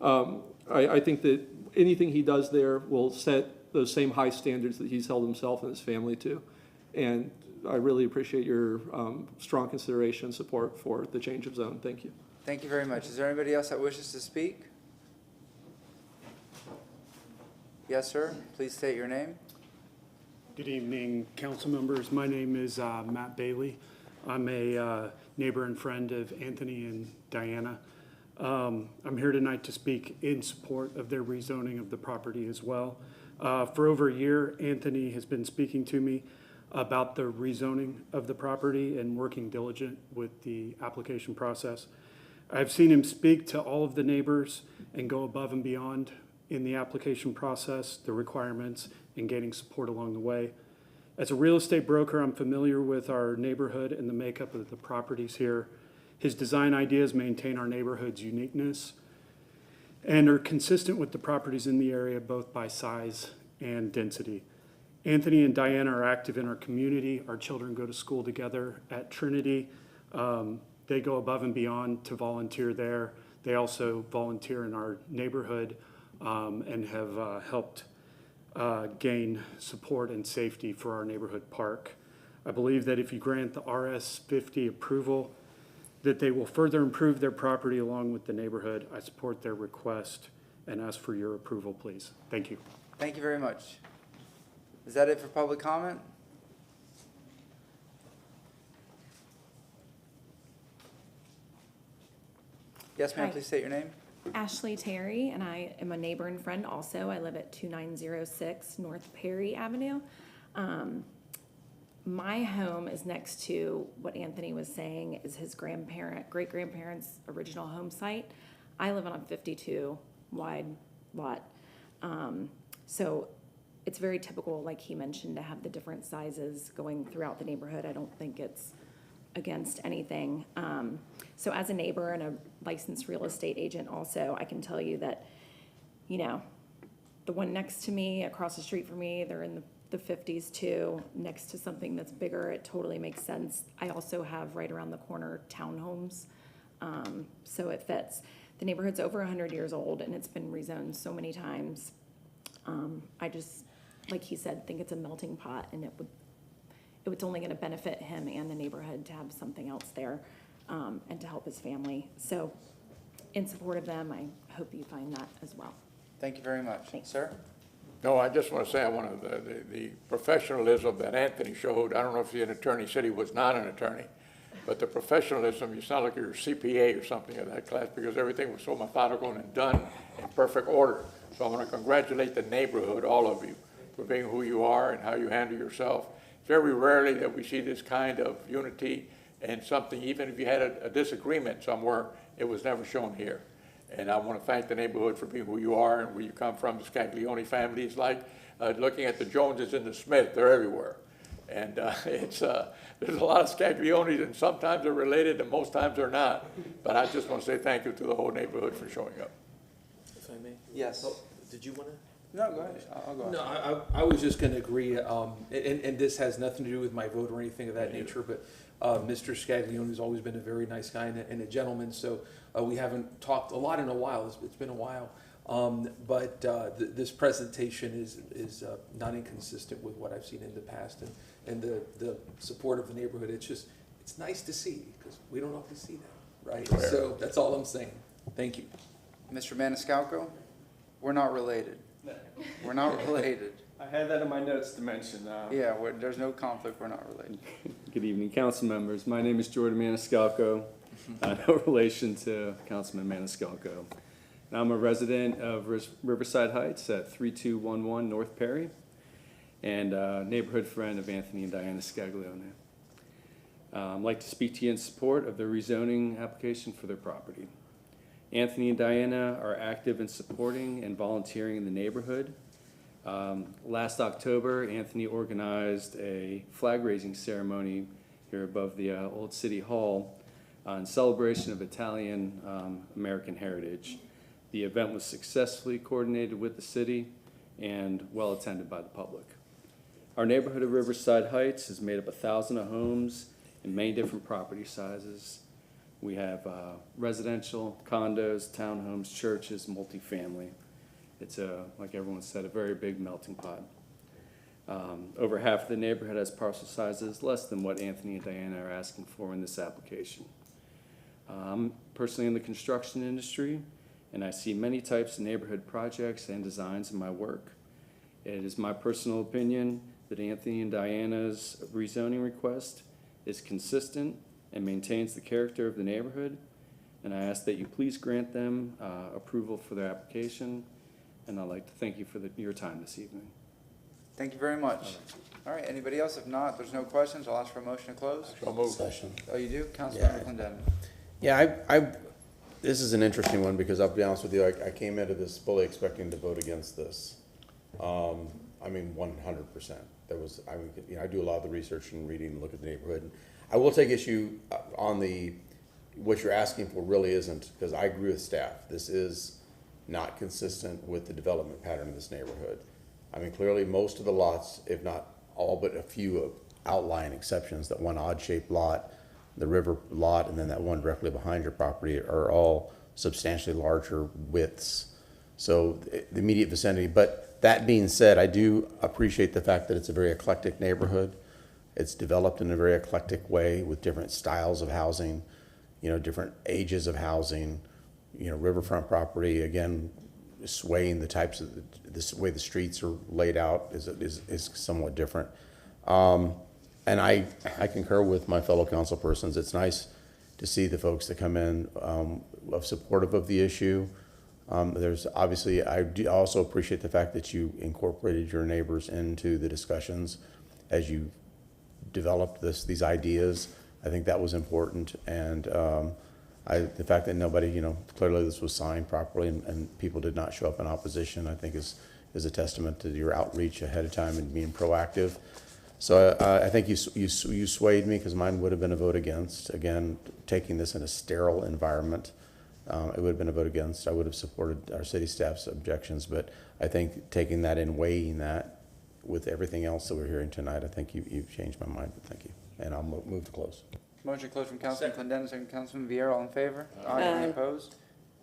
I think that anything he does there will set those same high standards that he's held himself and his family to. And I really appreciate your strong consideration and support for the change of zone. Thank you. Thank you very much. Is there anybody else that wishes to speak? Yes, sir. Please state your name. Good evening, council members. My name is Matt Bailey. I'm a neighbor and friend of Anthony and Diana. I'm here tonight to speak in support of their rezoning of the property as well. For over a year, Anthony has been speaking to me about the rezoning of the property and working diligent with the application process. I've seen him speak to all of the neighbors and go above and beyond in the application process, the requirements, and getting support along the way. As a real estate broker, I'm familiar with our neighborhood and the makeup of the properties here. His design ideas maintain our neighborhood's uniqueness and are consistent with the properties in the area, both by size and density. Anthony and Diana are active in our community. Our children go to school together at Trinity. They go above and beyond to volunteer there. They also volunteer in our neighborhood and have helped gain support and safety for our neighborhood park. I believe that if you grant the RS50 approval, that they will further improve their property along with the neighborhood. I support their request and ask for your approval, please. Thank you. Thank you very much. Is that it for public comment? Yes, ma'am. Hi. Please state your name. Ashley Terry, and I am a neighbor and friend also. I live at 2906 North Perry Avenue. My home is next to what Anthony was saying is his great-grandparents' original home site. I live on a 52 wide lot. So it's very typical, like he mentioned, to have the different sizes going throughout the neighborhood. I don't think it's against anything. So as a neighbor and a licensed real estate agent also, I can tell you that, you know, the one next to me, across the street from me, they're in the 50s too, next to something that's bigger, it totally makes sense. I also have right around the corner townhomes, so it fits. The neighborhood's over 100 years old and it's been rezoned so many times. I just, like he said, think it's a melting pot, and it's only going to benefit him and the neighborhood to have something else there, and to help his family. So in support of them, I hope you find that as well. Thank you very much. Thanks. Sir? No, I just want to say I want the professionalism that Anthony showed. I don't know if he's an attorney, said he was not an attorney, but the professionalism, you sound like you're a CPA or something of that class, because everything was so methodical and done in perfect order. So I want to congratulate the neighborhood, all of you, for being who you are and how you handle yourself. Very rarely that we see this kind of unity and something, even if you had a disagreement somewhere, it was never shown here. And I want to thank the neighborhood for being who you are and where you come from. The Scaglione family is like looking at the Joneses and the Smith. They're everywhere. And there's a lot of Scagliones, and sometimes they're related and most times they're not. But I just want to say thank you to the whole neighborhood for showing up. If I may? Yes. Oh, did you want to? No, go ahead. I'll go ahead. No, I was just going to agree, and this has nothing to do with my vote or anything of that nature, but Mr. Scaglione has always been a very nice guy and a gentleman, so we haven't talked a lot in a while. It's been a while. But this presentation is not inconsistent with what I've seen in the past, and the support of the neighborhood. It's nice to see, because we don't always see that, right? Fair. So that's all I'm saying. Thank you. Mr. Maniscalco, we're not related. We're not related. I had that in my notes to mention. Yeah, there's no conflict, we're not related. Good evening, council members. My name is Jordan Maniscalco. No relation to Councilman Maniscalco. And I'm a resident of Riverside Heights at 3211 North Perry, and a neighborhood friend of Anthony and Diana Scaglione. I'd like to speak to you in support of the rezoning application for their property. Anthony and Diana are active in supporting and volunteering in the neighborhood. Last October, Anthony organized a flag-raising ceremony here above the old City Hall in celebration of Italian American heritage. The event was successfully coordinated with the city and well attended by the public. Our neighborhood of Riverside Heights is made up of thousands of homes in many different property sizes. We have residential, condos, townhomes, churches, multifamily. It's like everyone said, a very big melting pot. Over half of the neighborhood has parcel sizes less than what Anthony and Diana are asking for in this application. I'm personally in the construction industry, and I see many types of neighborhood projects and designs in my work. It is my personal opinion that Anthony and Diana's rezoning request is consistent and maintains the character of the neighborhood, and I ask that you please grant them approval for their application, and I'd like to thank you for your time this evening. Thank you very much. All right, anybody else? If not, there's no questions, I'll ask for a motion to close. So moved. Oh, you do? Councilmember Clendenin. Yeah, this is an interesting one, because I'll be honest with you, I came into this fully expecting to vote against this. I mean, 100%. I do a lot of the research and reading and look at the neighborhood. I will take issue on what you're asking for really isn't, because I agree with staff. This is not consistent with the development pattern of this neighborhood. I mean, clearly most of the lots, if not all but a few outlying exceptions, that one odd-shaped lot, the river lot, and then that one directly behind your property are all substantially larger widths. So the immediate vicinity. But that being said, I do appreciate the fact that it's a very eclectic neighborhood. It's developed in a very eclectic way with different styles of housing, different ages of housing, riverfront property, again, swaying the types of this way the streets are laid out is somewhat different. And I concur with my fellow council persons. It's nice to see the folks that come in of supportive of the issue. There's obviously, I also appreciate the fact that you incorporated your neighbors into the discussions as you developed these ideas. I think that was important, and the fact that nobody, clearly this was signed properly and people did not show up in opposition, I think is a testament to your outreach ahead of time and being proactive. So I think you swayed me, because mine would have been a vote against. Again, taking this in a sterile environment, it would have been a vote against. I would have supported our city staff's objections, but I think taking that in, weighing that with everything else that we're hearing tonight, I think you've changed my mind. But thank you, and I'll move to close. Motion closed from Councilman Clendenin, second Councilman Vieira. All in favor? Aye. Any opposed?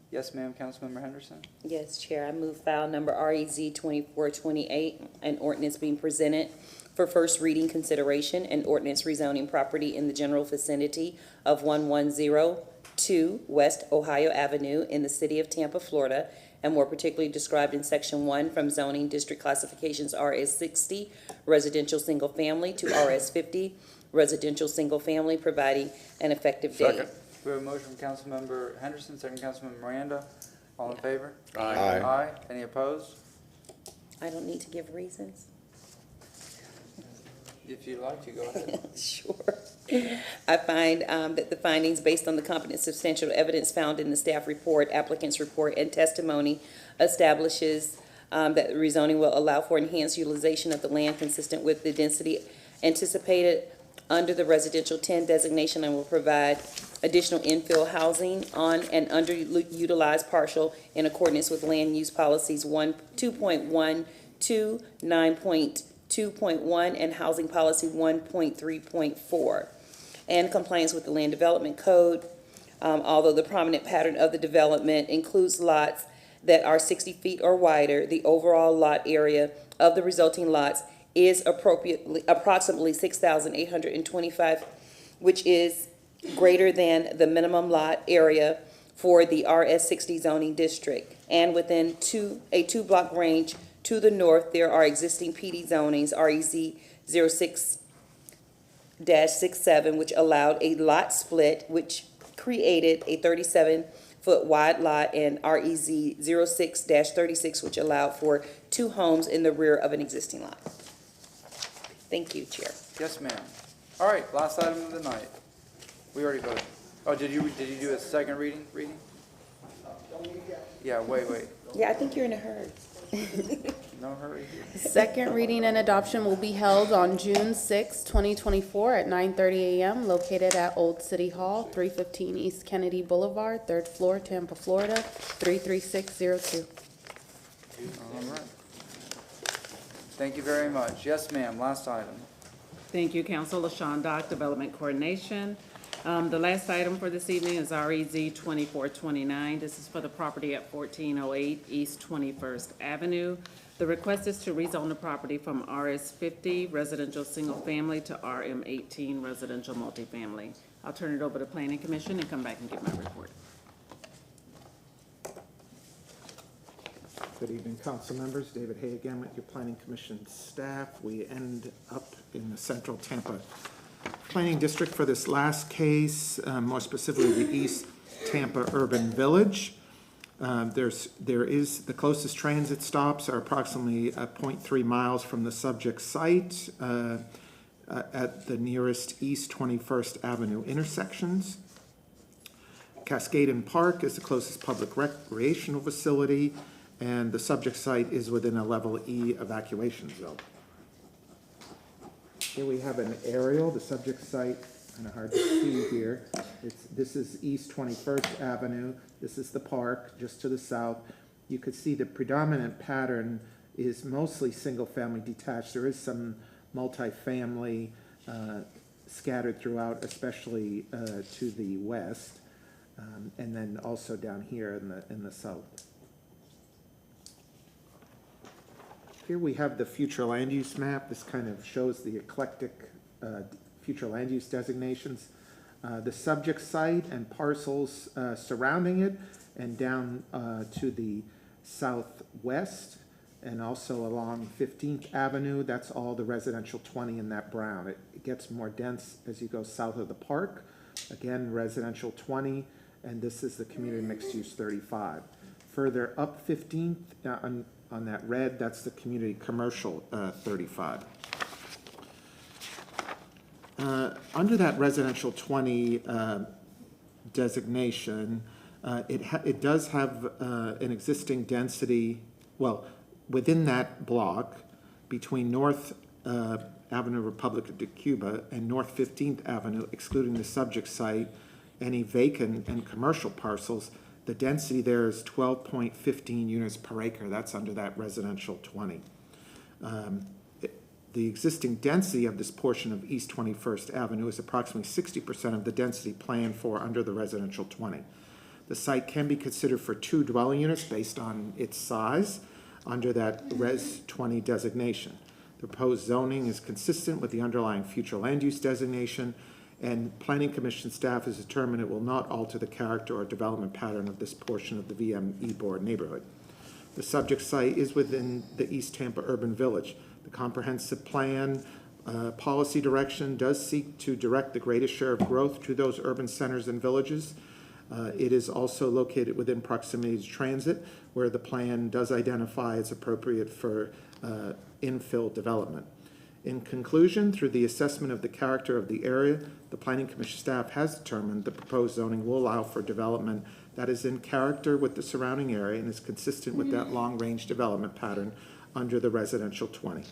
Yes, ma'am. Councilmember Henderson. Yes, Chair, I move file number REZ 2428, an ordinance being presented for first reading consideration, an ordinance rezoning property in the general vicinity of 1102 West Ohio Avenue in the city of Tampa, Florida, and more particularly described in section 1 from zoning district classifications RS60 residential single family to RS50 residential single family, providing an effective date. Second. We have a motion from Councilmember Henderson, second Councilmember Miranda. All in favor? Aye. Aye. Any opposed? I don't need to give reasons. If you'd like to, go ahead. Sure. I find that the findings based on the competent substantial evidence found in the staff report, applicant's report, and testimony establishes that the rezoning will allow for enhanced utilization of the land consistent with the density anticipated under the residential 10 designation, and will provide additional infill housing on an underutilized parcel in accordance with land use policies 2.1 to 9.2.1 and housing policy 1.3.4, and compliance with the land development code. Although the prominent pattern of the development includes lots that are 60 feet or wider, the overall lot area of the resulting lots is approximately 6,825, which is greater than the minimum lot area for the RS 60 zoning district. And within a two-block range to the north, there are existing PD zonings, REZ 06-67, which allowed a lot split, which created a 37-foot wide lot, and REZ 06-36, which allowed for 2 homes in the rear of an existing lot. Thank you, Chair. Yes, ma'am. All right, last item of the night. We already voted. Oh, did you do a second reading? Yeah, wait. Yeah, I think you're in a hurry. No hurry here. Second reading and adoption will be held on June 6, 2024 at 9:30 a.m. located at Old City Hall, 315 East Kennedy Boulevard, 3rd floor, Tampa, Florida, 33602. All right. Thank you very much. Yes, ma'am, last item. Thank you, Council. LaShawn Dock, Development Coordination. The last item for this evening is REZ 2429. This is for the property at 1408 East 21st Avenue. The request is to rezone the property from RS 50 Residential Single Family to RM 18 Residential Multifamily. I'll turn it over to Planning Commission and come back and give my report. Good evening, council members. David Hay again with your Planning Commission staff. We end up in the central Tampa Planning District for this last case, more specifically the East Tampa Urban Village. The closest transit stops are approximately 0.3 miles from the subject site at the nearest East 21st Avenue intersections. Cascaden Park is the closest public recreational facility, and the subject site is within a level E evacuation zone. Here we have an aerial. The subject site, kind of hard to see here. This is East 21st Avenue. This is the park just to the south. You could see the predominant pattern is mostly single-family detached. There is some multifamily scattered throughout, especially to the west, and then also down here in the south. Here we have the future land use map. This kind of shows the eclectic future land use designations. The subject site and parcels surrounding it, and down to the southwest, and also along 15th Avenue. That's all the residential 20 in that brown. It gets more dense as you go south of the park. Again, residential 20, and this is the community mixed use 35. Further up 15th, on that red, that's the community commercial 35. Under that residential 20 designation, it does have an existing density, well, within that block, between North Avenue Republic of Cuba and North 15th Avenue, excluding the subject site, any vacant and commercial parcels, the density there is 12.15 units per acre. That's under that residential 20. The existing density of this portion of East 21st Avenue is approximately 60% of the density planned for under the residential 20. The site can be considered for 2 dwelling units based on its size under that Res 20 designation. The proposed zoning is consistent with the underlying future land use designation, and Planning Commission staff has determined it will not alter the character or development pattern of this portion of the VME Board neighborhood. The subject site is within the East Tampa Urban Village. The comprehensive plan policy direction does seek to direct the greatest share of growth to those urban centers and villages. It is also located within proximity to transit, where the plan does identify it's appropriate for infill development. In conclusion, through the assessment of the character of the area, the Planning Commission staff has determined the proposed zoning will allow for development that is in character with the surrounding area and is consistent with that long-range development pattern under the residential 20.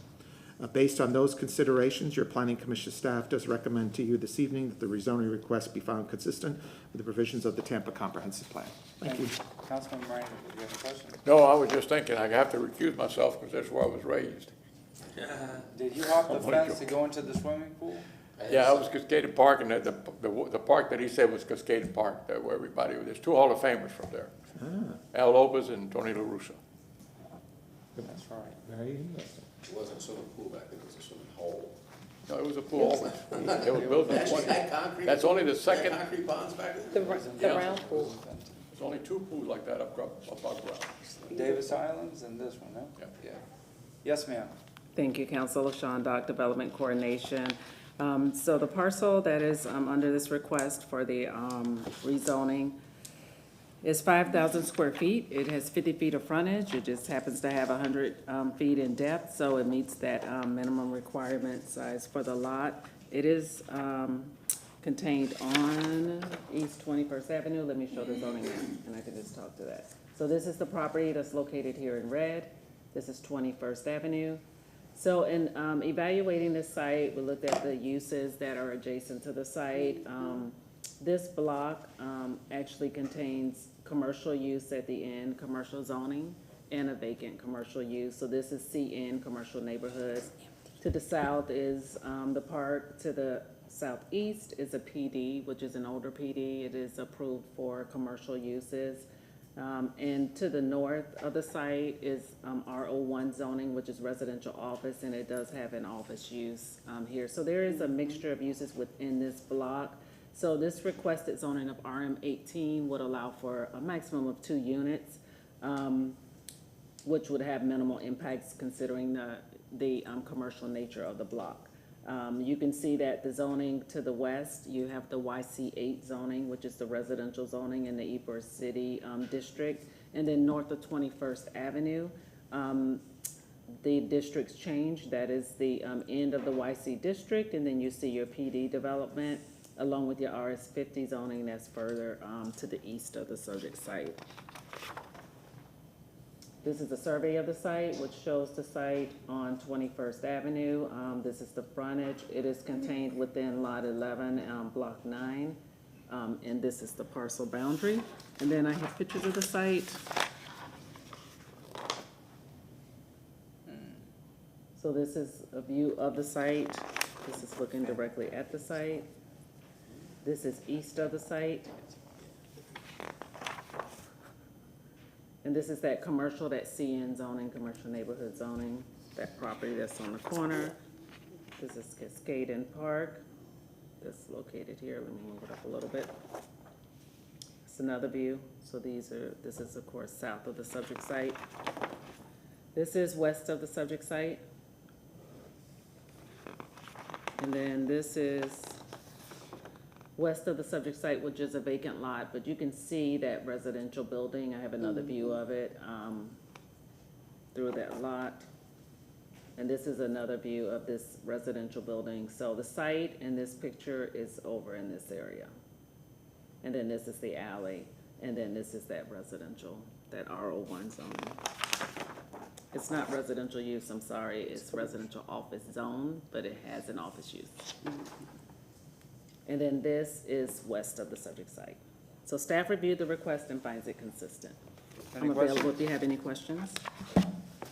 Based on those considerations, your Planning Commission staff does recommend to you this evening that the rezoning request be found consistent with the provisions of the Tampa Comprehensive Plan. Thank you. Councilman Miranda, did you have a question? No, I was just thinking I have to recuse myself because that's where I was raised. Did you hop the fence to go into the swimming pool? Yeah, it was Cascade Park, and the park that he said was Cascade Park, there where everybody, there's two Hall of Famers from there. Al Lopez and Tony La Russa. That's right. Very interesting. It wasn't a swimming pool back then, it was a swimming hole. No, it was a pool always. It was built in the 20s. That's only the second. Concrete ponds back then? The round pool. There's only two pools like that up ground. Davis Islands and this one, no? Yeah. Yes, ma'am. Thank you, Council. LaShawn Dock, Development Coordination. So the parcel that is under this request for the rezoning is 5,000 square feet. It has 50 feet of frontage. It just happens to have 100 feet in depth, so it meets that minimum requirement size for the lot. It is contained on East 21st Avenue. Let me show the zoning map, and I can just talk to that. So this is the property that's located here in red. This is 21st Avenue. So in evaluating this site, we looked at the uses that are adjacent to the site. This block actually contains commercial use at the end, commercial zoning, and a vacant commercial use. So this is CN, commercial neighborhoods. To the south is the park. To the southeast is a PD, which is an older PD. It is approved for commercial uses. And to the north of the site is R01 zoning, which is residential office, and it does have an office use here. So there is a mixture of uses within this block. So this requested zoning of RM18 would allow for a maximum of 2 units, which would have minimal impacts considering the commercial nature of the block. You can see that the zoning to the west, you have the YC8 zoning, which is the residential zoning in the Ybor City district. And then north of 21st Avenue, the districts change. That is the end of the YC district. And then you see your PD development along with your RS50 zoning that's further to the east of the subject site. This is a survey of the site, which shows the site on 21st Avenue. This is the frontage. It is contained within Lot 11, Block 9, and this is the parcel boundary. And then I have pictures of the site. So this is a view of the site. This is looking directly at the site. This is east of the site. And this is that commercial, that CN zoning, commercial neighborhood zoning, that property that's on the corner. This is Cascade Park. That's located here. Let me move it up a little bit. It's another view. So this is of course south of the subject site. This is west of the subject site. And then this is west of the subject site, which is a vacant lot, but you can see that residential building. I have another view of it through that lot. And this is another view of this residential building. So the site in this picture is over in this area. And then this is the alley. And then this is that residential, that R01 zone. It's not residential use, I'm sorry. It's residential office zone, but it has an office use. And then this is west of the subject site. So staff reviewed the request and finds it consistent. I'm available if you have any questions.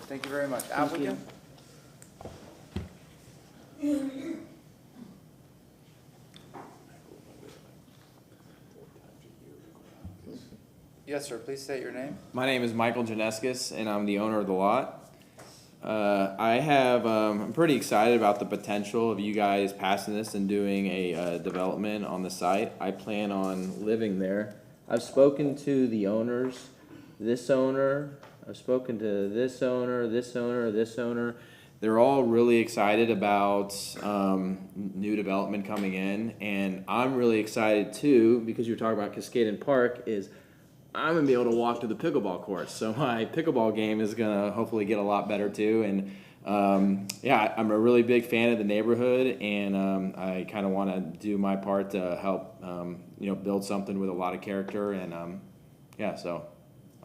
Thank you very much. Thank you. Applicant? Yes, sir. Please state your name. My name is Michael Janeskis, and I'm the owner of the lot. I'm pretty excited about the potential of you guys passing this and doing a development on the site. I plan on living there. I've spoken to the owners, this owner, I've spoken to this owner, this owner, this owner. They're all really excited about new development coming in, and I'm really excited too, because you were talking about Cascade Park, is I'm gonna be able to walk to the pickleball courts, so my pickleball game is gonna hopefully get a lot better too. And yeah, I'm a really big fan of the neighborhood, and I kind of want to do my part to help build something with a lot of character. And yeah, so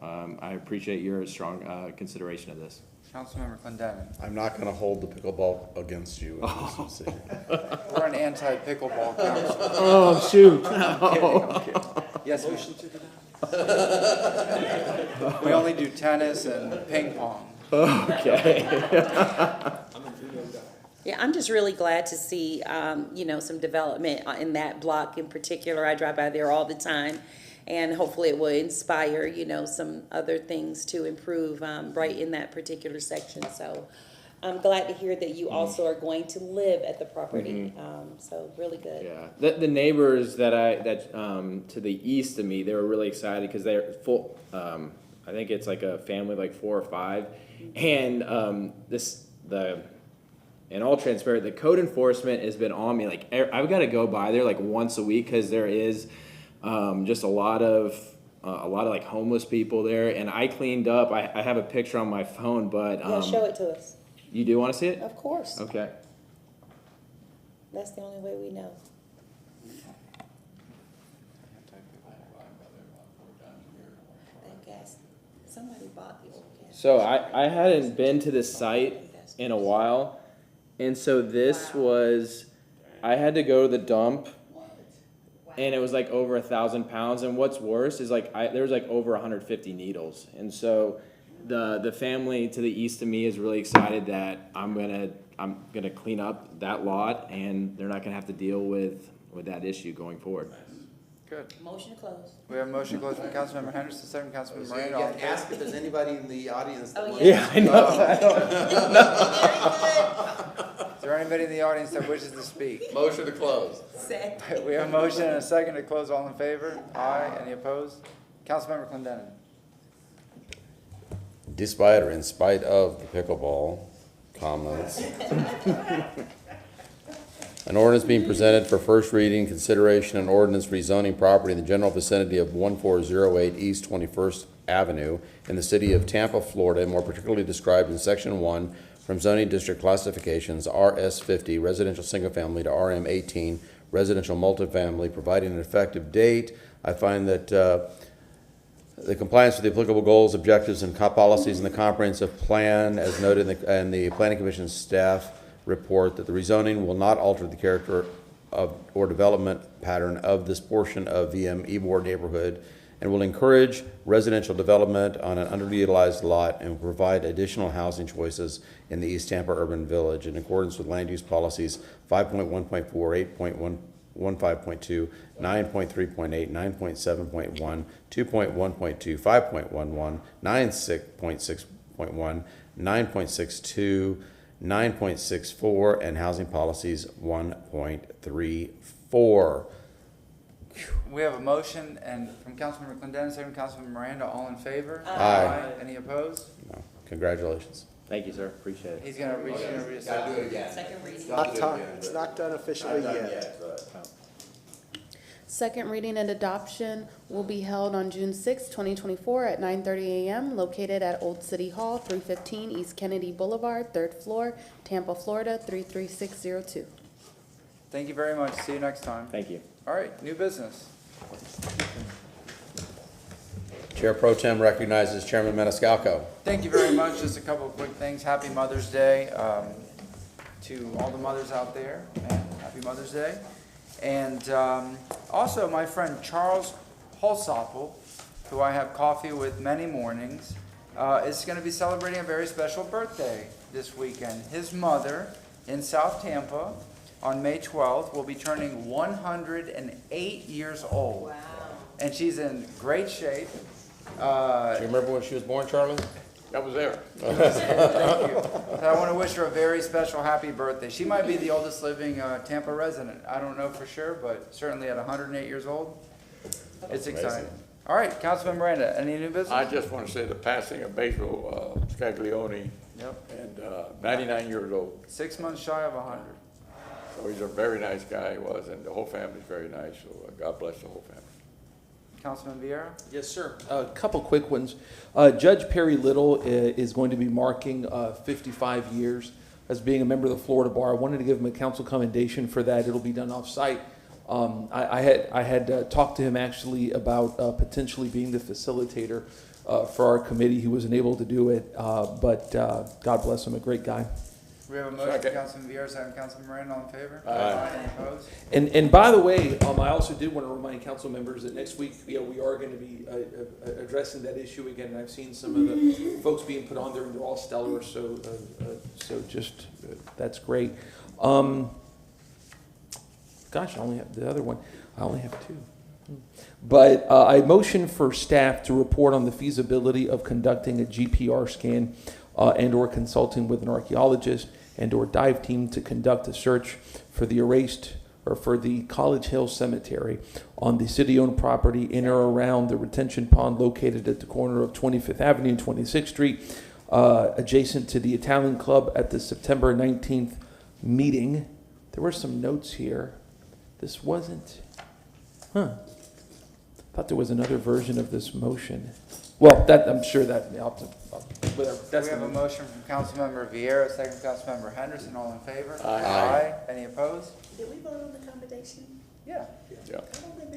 I appreciate your strong consideration of this. Councilmember Clendenin. I'm not going to hold the pickleball against you. We're an anti-pickleball council. Oh shoot! I'm kidding. Yes, motion to we only do tennis and ping pong. Okay. Yeah, I'm just really glad to see, some development in that block in particular. I drive by there all the time, and hopefully it will inspire, some other things to improve right in that particular section. So I'm glad to hear that you also are going to live at the property. So really good. Yeah, the neighbors that to the east of me, they were really excited because they're full. I think it's like a family, like 4 or 5, and in all transparent, the code enforcement has been on me. Like I've got to go by there like once a week because there is just a lot of like homeless people there, and I cleaned up. I have a picture on my phone, but Yeah, show it to us. You do want to see it? Of course. Okay. That's the only way we know. That gas, somebody bought the old gas. So I hadn't been to this site in a while, and so this was, I had to go to the dump, and it was like over 1,000 pounds. And what's worse is like there was like over 150 needles, and so the family to the east of me is really excited that I'm gonna clean up that lot, and they're not gonna have to deal with that issue going forward. Good. Motion to close. We have a motion to close from Councilmember Henderson, second from Councilmember Miranda. All in favor? Ask if there's anybody in the audience that wants Yeah, I know. Is there anybody in the audience that wishes to speak? Motion to close. Second. We have a motion and a second to close. All in favor? Aye. Any opposed? Councilmember Clendenin. Despite or in spite of the pickleball comments. An ordinance being presented for first reading, consideration and ordinance rezoning property in the general vicinity of 1408 East 21st Avenue in the city of Tampa, Florida, more particularly described in Section 1 from zoning district classifications RS50 residential single family to RM18 residential multifamily, providing an effective date. I find that the compliance with the applicable goals, objectives, and policies in the comprehensive plan, as noted in the Planning Commission staff report, that the rezoning will not alter the character of or development pattern of this portion of VM Ybor neighborhood, and will encourage residential development on an underutilized lot and will provide additional housing choices in the East Tampa urban village in accordance with land use policies 5.1.4, 8.1. 15.2, 9.3.8, 9.7.1, 2.1.2, 5.11, 9.6.1, 9.62, 9.64, and housing policies 1.34. We have a motion and from Councilmember Clendenin, second from Councilmember Miranda. All in favor? Aye. Any opposed? No. Congratulations. Thank you, sir. Appreciate it. He's gonna read it. Gotta do it again. Second reading. It's not done officially yet. Second reading and adoption will be held on June 6, 2024 at 9:30 a.m. located at Old City Hall, 315 East Kennedy Boulevard, 3rd floor, Tampa, Florida, 33602. Thank you very much. See you next time. Thank you. All right, new business. Chair Pro Tem recognizes Chairman Maniscalco. Thank you very much. Just a couple of quick things. Happy Mother's Day to all the mothers out there, and happy Mother's Day. And also my friend Charles Holsoppel, who I have coffee with many mornings, is going to be celebrating a very special birthday this weekend. His mother in South Tampa on May 12th will be turning 108 years old. Wow. And she's in great shape. Do you remember when she was born, Charlie? I was there. Thank you. So I want to wish her a very special happy birthday. She might be the oldest living Tampa resident. I don't know for sure, but certainly at 108 years old, it's exciting. All right, Councilman Miranda, any new business? I just want to say the passing of Basil Scaglione, and 99 years old. 6 months shy of 100. So he's a very nice guy, he was, and the whole family's very nice, so God bless the whole family. Councilman Vieira? Yes, sir. A couple quick ones. Judge Perry Little is going to be marking 55 years as being a member of the Florida Bar. I wanted to give him a council commendation for that. It'll be done off-site. I had talked to him actually about potentially being the facilitator for our committee. He wasn't able to do it, but God bless him, a great guy. We have a motion from Councilman Vieira, second Councilman Miranda, all in favor? Aye. Any opposed? And by the way, I also did want to remind council members that next week, we are going to be addressing that issue again. And I've seen some of the folks being put on there, and they're all stellar. So So just, that's great. Gosh, I only have the other one. I only have two. But I motion for staff to report on the feasibility of conducting a GPR scan and/or consulting with an archaeologist and/or dive team to conduct a search for the erased or for the College Hill Cemetery on the city-owned property in or around the retention pond located at the corner of 25th Avenue and 26th Street, adjacent to the Italian Club at the September 19th meeting. There were some notes here. This wasn't, thought there was another version of this motion. Well, that, I'm sure that, whatever. We have a motion from Councilmember Vieira, second from Councilmember Henderson. All in favor? Aye. Any opposed? Did we vote on the commendation? Yeah. Yeah.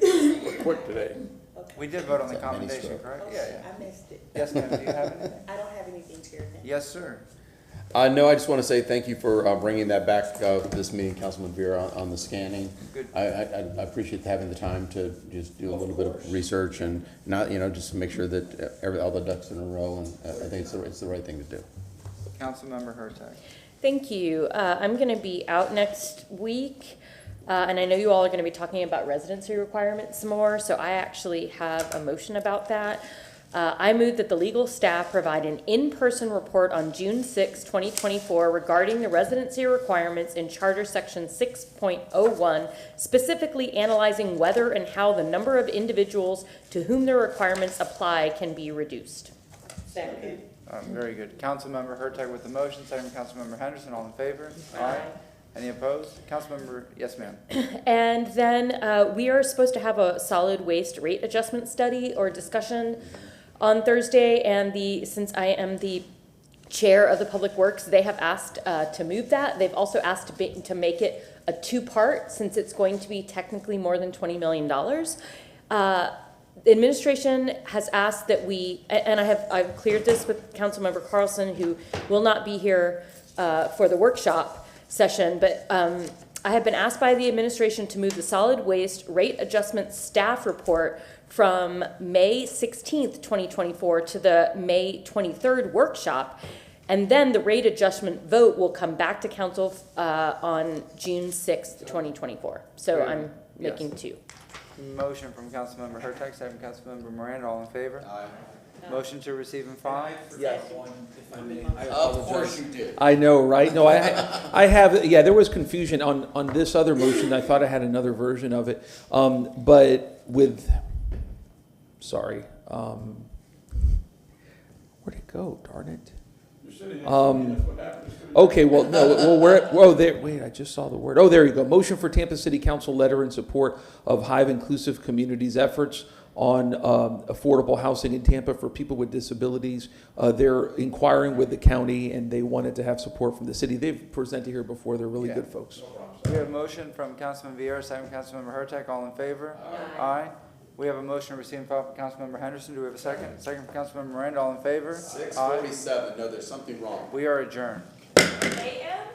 We're quick today. We did vote on the commendation, correct? Yeah, yeah. I missed it. Yes, ma'am. Do you have anything? I don't have anything, Chair. Thank you. Yes, sir. No, I just want to say thank you for bringing that back this meeting, Councilman Vera, on the scanning. Good. I appreciate having the time to just do a little bit of research and not, just to make sure that all the ducks in a row, and I think it's the right thing to do. Councilmember Hurtag. Thank you. I'm going to be out next week, and I know you all are going to be talking about residency requirements more, so I actually have a motion about that. I move that the legal staff provide an in-person report on June 6, 2024 regarding the residency requirements in Charter Section 6.01, specifically analyzing whether and how the number of individuals to whom the requirements apply can be reduced. Second. Very good. Councilmember Hurtag with the motion, second from Councilmember Henderson. All in favor? Aye. Any opposed? Councilmember, yes, ma'am. And then we are supposed to have a solid waste rate adjustment study or discussion on Thursday, and since I am the chair of the Public Works, they have asked to move that. They've also asked to make it a two-part, since it's going to be technically more than $20 million. The administration has asked that we, and I've cleared this with Councilmember Carlson, who will not be here for the workshop session, but I have been asked by the administration to move the solid waste rate adjustment staff report from May 16th, 2024 to the May 23rd workshop. And then the rate adjustment vote will come back to council on June 6th, 2024. So I'm making two. Motion from Councilmember Hurtag, second from Councilmember Miranda. All in favor? Aye. Motion to receive and file? Yes. Of course you did. I know, right? No, I have, yeah, there was confusion on this other motion. I thought I had another version of it. But with, sorry, where'd it go, darn it? Okay, well, no, well, there, wait, I just saw the word. Oh, there you go. Motion for Tampa City Council letter in support of Hive Inclusive Communities efforts on affordable housing in Tampa for people with disabilities. They're inquiring with the county, and they wanted to have support from the city. They've presented here before. They're really good folks. We have a motion from Councilman Vieira, second from Councilmember Hurtag. All in favor? Aye. We have a motion to receive and file from Councilmember Henderson. Do we have a second? Second from Councilmember Miranda. All in favor? 6:47. No, there's something wrong. We are adjourned. AM?